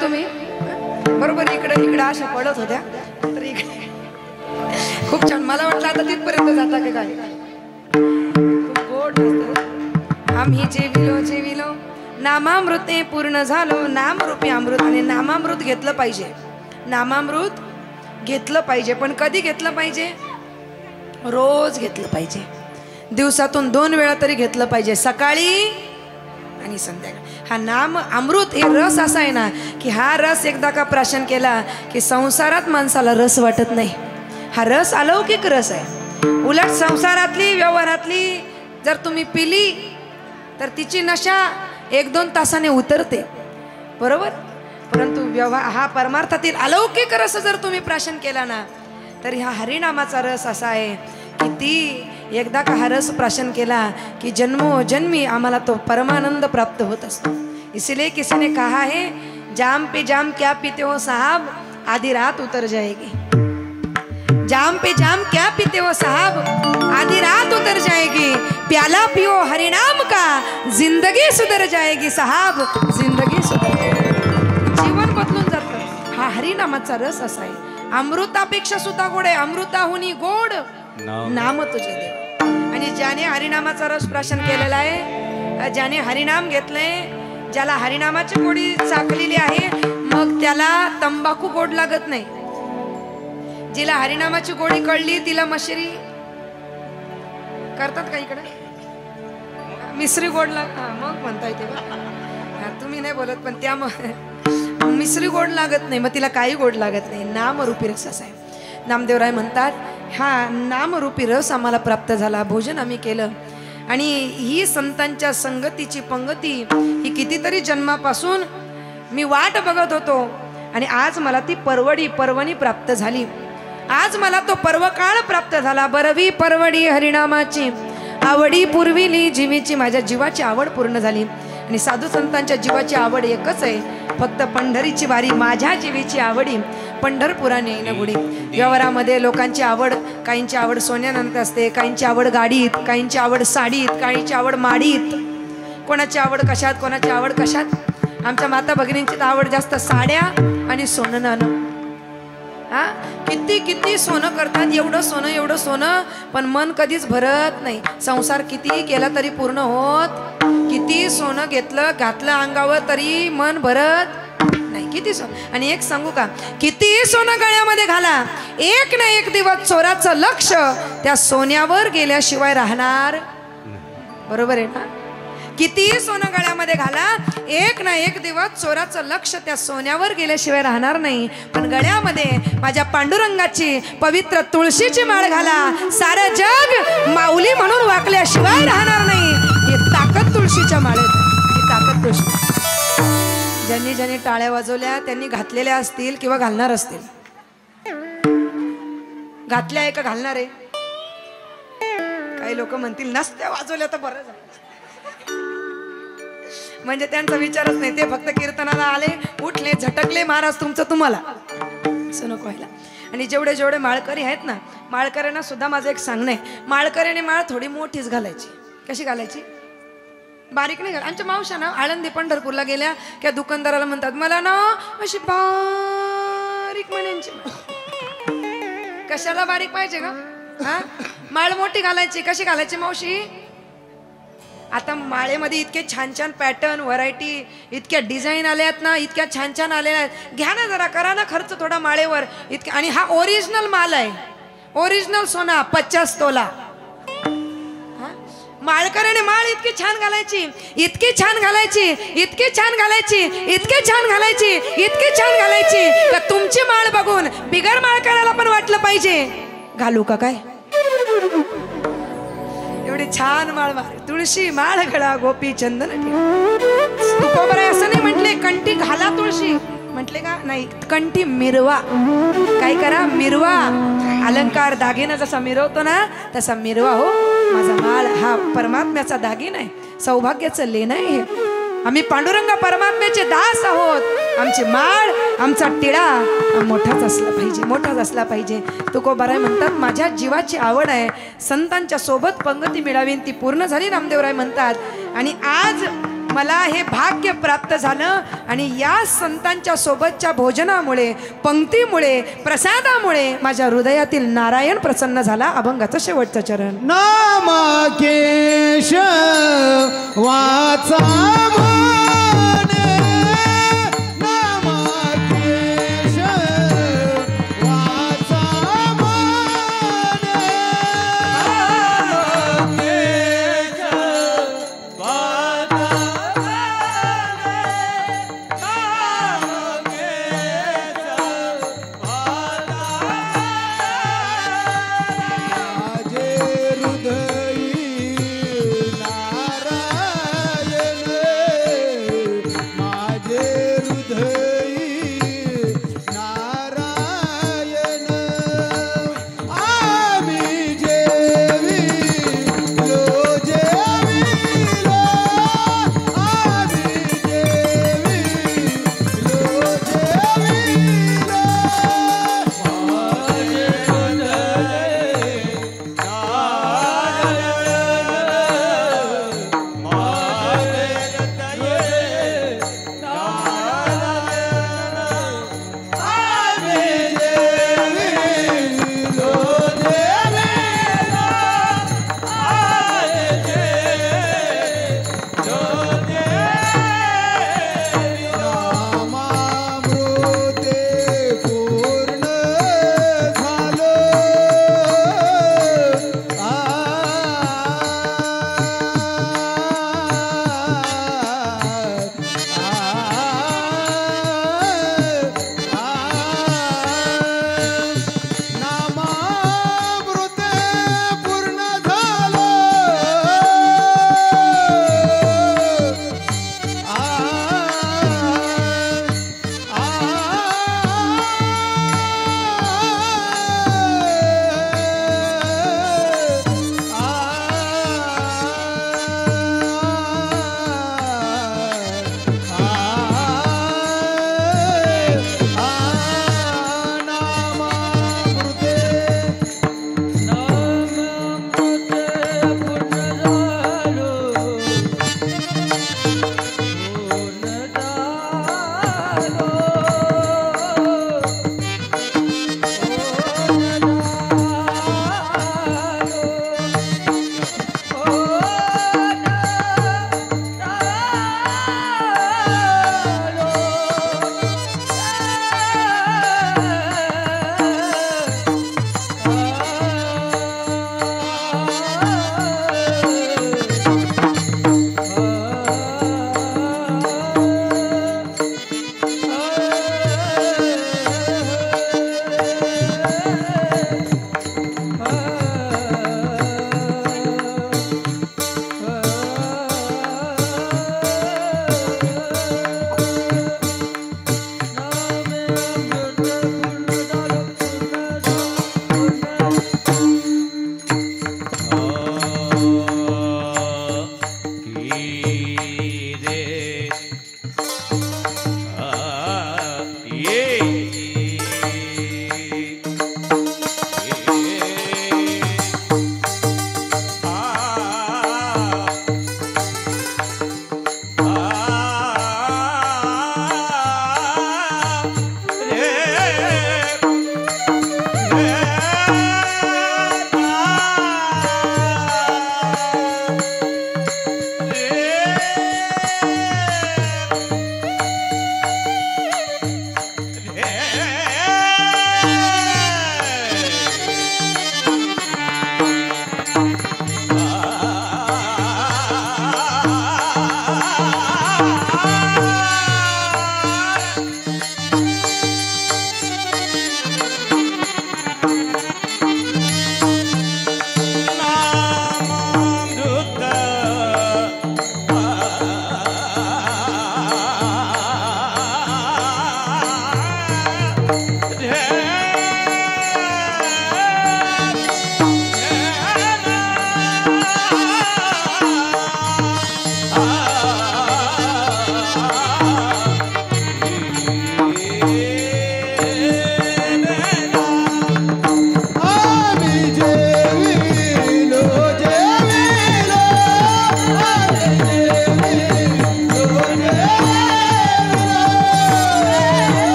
तुम्ही बरोबर इकडे अशा पडत होत्या, तर इकडे खूप छान. मला वाटलं आता तिथपर्यंत जाता का काय. खूप गोड असतं. आम्ही जेविलो नामामृते पूर्ण झालो. नामरूपी अमृत, आणि नामामृत घेतलं पाहिजे, नामामृत घेतलं पाहिजे. पण कधी घेतलं पाहिजे, रोज घेतलं पाहिजे. दिवसातून 2 वेळा तरी घेतलं पाहिजे, सकाळी आणि संध्याकाळी. हा नाम अमृत हे रस असा आहे ना, की हा रस एकदा का प्राशन केला की संसारात माणसाला रस वाटत नाही. हा रस अलौकिक रस आहे. उलट संसारातली, व्यवहारातली जर तुम्ही पिली तर तिची नशा 1-2 तासाने उतरते, बरोबर. परंतु हा परमार्थातील अलौकिक रस जर तुम्ही प्राशन केला ना, तर ह्या हरिनामाचा रस असा आहे की ती एकदा का हा रस प्राशन केला कि जन्मोजन्मी आम्हाला तो परमानंद प्राप्त होत असतो. इसलिए किसी ने कहा है, जाम पे जाम क्या पीते हो साहब, आधी रात उतर जाएगी. जाम पे जाम क्या पीते हो साहब, आधी रात उतर जाएगी. प्याला पियो हरिनाम का, जिंदगी सुधर जाएगी साहब, जिंदगी सुधर जाएगी. जीवन बदलून जातं. हा हरिनामाचा रस असा आहे. अमृतापेक्षा सुद्धा गोड आहे. अमृताहुनी गोड नाम तुझे देव. आणि ज्याने हरिनामाचा रस प्राशन केलेला आहे, ज्याने हरिनाम घेतलंय, ज्याला हरिनामाची गोडी चाकलेली आहे, मग त्याला तंबाखू गोड लागत नाही. जिला हरिनामाची गोडी कळली तिला मशरी करतात का इकडे, मिसरी गोड मग म्हणता येते बा. तुम्ही नाही बोलत पण त्या मिसरी गोड लागत नाही, मग तिला काही गोड लागत नाही. नामरूपी रस असा आहे. नामदेवराय म्हणतात, हा नामरूपी रस आम्हाला प्राप्त झाला, भोजन आम्ही केलं. आणि ही संतांच्या संगतीची पंगती ही कितीतरी जन्मापासून मी वाट बघत होतो. आणि आज मला ती पर्वणी प्राप्त झाली. आज मला तो पर्वकाळ प्राप्त झाला. बरवी परवडी हरिनामाची, आवडी पुरविली जीवीची. माझ्या जीवाची आवड पूर्ण झाली. आणि साधू संतांच्या जीवाची आवड एकच आहे, फक्त पंढरीची वारी. माझ्या जीवीची आवडी पंढरपुराने येणं गुढी. व्यवहारामध्ये लोकांची आवड, काहींची आवड सोन्यानंतर असते, काहींची आवड गाडीत, काहींची आवड साडीत, काहींची आवड माडीत, कोणाची आवड कशात, कोणाची आवड कशात. आमच्या माता भगिनींची तर आवड जास्त साड्या आणि सोनं नाणं. हा किती किती सोनं करतात, एवढं सोनं, पण मन कधीच भरत नाही. संसार किती केला तरी पूर्ण होत, किती सोनं घातलं अंगावर तरी मन भरत नाही. किती सोनं. आणि एक सांगू का, किती सोनं गळ्यामध्ये घाला, एक ना एक दिवस चोराचं लक्ष त्या सोन्यावर गेल्याशिवाय राहणार. बरोबर आहे ना. किती सोनं गळ्यामध्ये घाला, एक ना एक दिवस चोराचं लक्ष त्या सोन्यावर गेल्याशिवाय राहणार नाही. पण गळ्यामध्ये माझ्या पांडुरंगाची पवित्र तुळशीची माळ घाला, सारं जग माऊली म्हणून वाकल्याशिवाय राहणार नाही. ही ताकद तुळशीच्या माळेत, ही ताकद तुळशी. ज्यांनी टाळ्या वाजवल्या त्यांनी घातलेल्या असतील किंवा घालणार असतील. घातल्या आहे का घालणार आहे. काही लोक म्हणतील नसत्या वाजवल्या तर बरं झालं, म्हणजे त्यांचा विचारच नाही. ते फक्त कीर्तनाला आले, उठले, झटकले, महाराज तुमचं तुम्हाला, असं नको व्हायला. आणि जेवढे माळकरी आहेत ना, माळकऱ्यांना सुद्धा माझं एक सांगणं आहे, माळकऱ्याने माळ थोडी मोठीच घालायची. कशी घालायची, बारीक नाही घाल. आमच्या मावशा ना आळंदी पंढरपूरला गेल्या की दुकानदाराला म्हणतात, मला ना अशी बारीक म्हणायची. कशाला बारीक पाहिजे का, हा माळ मोठी घालायची. कशी घालायची मावशी. आता माळेमध्ये इतके छान छान पॅटर्न, व्हरायटी, इतक्या डिझाईन आल्यात ना, इतक्या छान छान आलेल्या आहेत. घ्या ना जरा, करा ना खर्च थोडा माळेवर इतके. आणि हा ओरिजिनल माल आहे, ओरिजिनल सोना, 50 तोला. माळकऱ्याने माळ इतकी छान घालायची, इतकी छान घालायची, इतकी छान घालायची, इतकी छान घालायची, इतकी छान घालायची का तुमची माळ बघून बिगर माळकऱ्याला पण वाटलं पाहिजे घालू का काय. एवढी छान माळ तुळशी माळ गळा गोपी चंदन. तुकोबराय असं नाही म्हटले कंठी घाला तुळशी, म्हटले का नाही, कंठी मिरवा. काय करा, मिरवा. अलंकार दागिना जसा मिरवतो ना तसा मिरवा. हो माझा माळ हा परमात्म्याचा दागिना आहे, सौभाग्याचं लेणं आहे. आम्ही पांडुरंग परमात्म्याचे दास आहोत. आमची माळ, आमचा टिळा मोठाच असला पाहिजे, मोठाच असला पाहिजे. तुकोबाराय म्हणतात, माझ्या जीवाची आवड आहे संतांच्या सोबत पंगती मिळावी, ती पूर्ण झाली. नामदेवराय म्हणतात, आणि आज मला हे भाग्य प्राप्त झालं. आणि या संतांच्या सोबतच्या भोजनामुळे, पंक्तीमुळे, प्रसादामुळे माझ्या हृदयातील नारायण प्रसन्न झाला. अभंगाचं शेवटचं चरण. नामकेश वाचा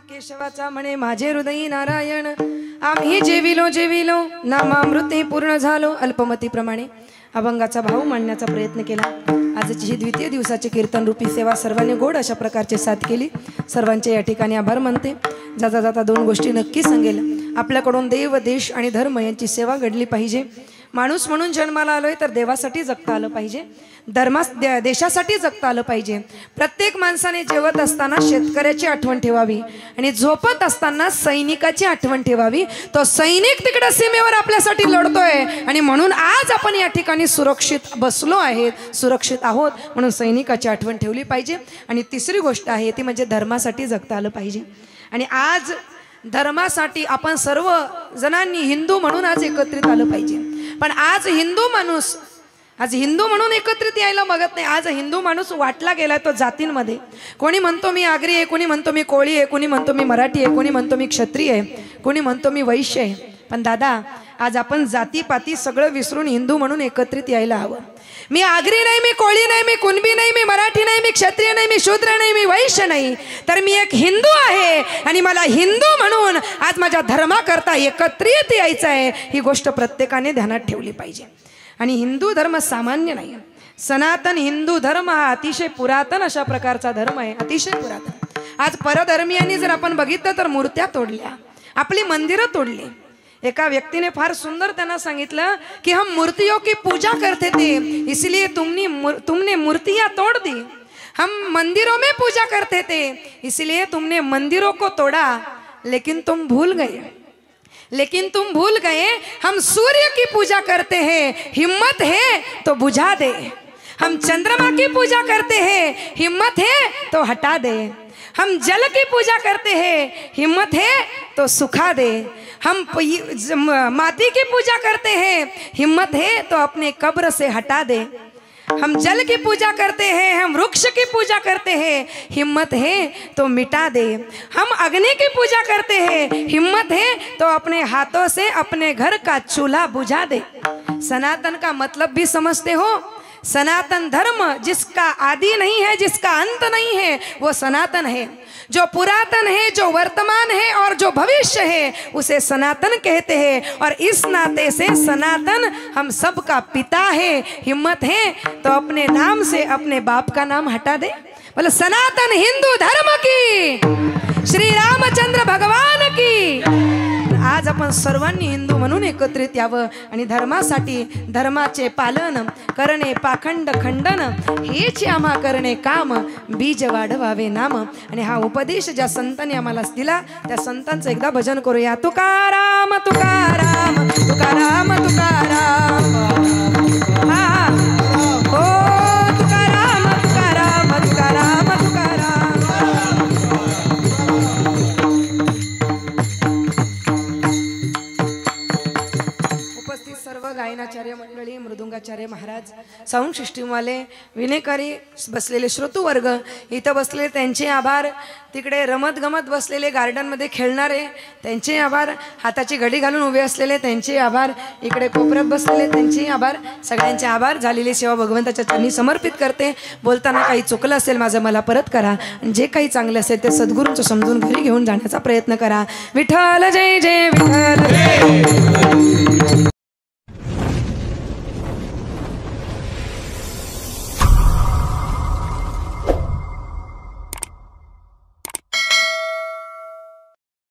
केशवाचा म्हणे माझे हृदयी नारायण आम्ही जेविलो जेविलो नामामृते पूर्ण झालो अल्पमतीप्रमाणे अभंगाचा भाव मांडण्याचा प्रयत्न केला। आजची ही द्वितीय दिवसाची कीर्तन रूपी सेवा सर्वांनी गोड अशा प्रकारची साथ केली। सर्वांचे या ठिकाणी आभार मानते। जाता जाता दोन गोष्टी नक्की सांगेल। आपल्याकडून देव देश आणि धर्म यांची सेवा घडली पाहिजे। माणूस म्हणून जन्माला आलोय तर देवासाठी जगता आलं पाहिजे, देशासाठी जगता आलं पाहिजे। प्रत्येक माणसाने जेवत असताना शेतकऱ्याची आठवण ठेवावी आणि झोपत असताना सैनिकाची आठवण ठेवावी। तो सैनिक तिकडे सीमेवर आपल्यासाठी लढतोय आणि म्हणून आज आपण या ठिकाणी सुरक्षित बसलो आहेत, सुरक्षित आहोत, म्हणून सैनिकाची आठवण ठेवली पाहिजे। आणि तिसरी गोष्ट आहे ती म्हणजे धर्मासाठी जगता आलं पाहिजे। आणि आज धर्मासाठी आपण सर्व जणांनी हिंदू म्हणून आज एकत्रित आलं पाहिजे। पण आज हिंदू म्हणून एकत्रित यायला बघत नाही। आज हिंदू माणूस वाटला गेलाय तो जातींमध्ये। कोणी म्हणतो मी आगरी आहे, कोणी म्हणतो मी कोळी आहे, कोणी म्हणतो मी मराठी आहे, कोणी म्हणतो मी क्षत्रिय आहे, कोणी म्हणतो मी वैश्य आहे। पण दादा आज आपण जातीपाती सगळं विसरून हिंदू म्हणून एकत्रित यायला हवं। मी आगरी नाही, मी कोळी नाही, मी कुणबी नाही, मी मराठी नाही, मी क्षत्रिय नाही, मी शूद्र नाही, मी वैश्य नाही, तर मी एक हिंदू आहे आणि मला हिंदू म्हणून आज माझ्या धर्माकरता एकत्रित यायचं आहे। ही गोष्ट प्रत्येकाने ध्यानात ठेवली पाहिजे। आणि हिंदू धर्म सामान्य नाही, सनातन हिंदू धर्म हा अतिशय पुरातन अशा प्रकारचा धर्म आहे, अतिशय पुरातन। आज परधर्मीयांनी जर आपण बघितलं तर मूर्त्या तोडल्या, आपली मंदिरं तोडली। एका व्यक्तीने फार सुंदर त्यांना सांगितलं कि हम मूर्तियों की पूजा करते थे इसलिए तुमने मूर्तियां तोड़ दी। हम मंदिरों में पूजा करते थे इसलिए तुमने मंदिरों को तोड़ा, लेकिन तुम भूल गए हम सूर्य की पूजा करते हैं, हिम्मत है तो बुझा दे। हम चंद्रमा की पूजा करते हैं, हिम्मत है तो हटा दे। हम जल की पूजा करते हैं, हिम्मत है तो सुखा दे। हम माटी की पूजा करते हैं, हिम्मत है तो अपने कब्र से हटा दे। हम जल की पूजा करते हैं, हम वृक्ष की पूजा करते हैं, हिम्मत है तो मिटा दे। हम अग्नि की पूजा करते हैं, हिम्मत है तो अपने हाथों से अपने घर का चूल्हा बुझा दे। सनातन का मतलब भी समझते हो? सनातन धर्म जिसका आदि नहीं है, जिसका अंत नहीं है, वो सनातन है। जो पुरातन है, जो वर्तमान है और जो भविष्य है, उसे सनातन कहते हैं। और इस नाते से सनातन हम सब का पिता है। हिम्मत है तो अपने नाम से अपने बाप का नाम हटा दे। बोले सनातन हिंदू धर्म की, श्री रामचंद्र भगवान की। आज आज आपण सर्वांनी हिंदू म्हणून एकत्रित यावं आणि धर्मासाठी धर्माचे पालन करणे पाखंड खंडन हेच आम्हा करणे काम बीज वाढवावे नाम. आणि हा उपदेश ज्या संतांनी आम्हाला दिला त्या संतांचं एकदा भजन करूया. तुकाराम तुकाराम तुकाराम तुकाराम हा हो तुकाराम तुकाराम तुकाराम तुकाराम. उपस्थित सर्व गायनाचार्य मंडळी मृदुंगाचार्य महाराज साऊंड सिस्टीमवाले विनेकरी बसलेले श्रोतूवर्ग इथं बसलेले त्यांचे आभार. तिकडे रमत गमत बसलेले गार्डनमध्ये खेळणारे त्यांचे आभार. हाताची घडी घालून उभे असलेले त्यांचे आभार. इकडे कोपऱ्यात बसलेले त्यांचे आभार. सगळ्यांचे आभार. झालेली सेवा भगवंताच्या चरणी समर्पित करते. बोलताना काही चुकलं असेल माझं मला परत करा. आणि जे काही चांगलं असेल ते सद्गुरूंचं समजून घरी घेऊन जाण्याचा प्रयत्न करा. विठ्ठल जय जय विठ्ठल.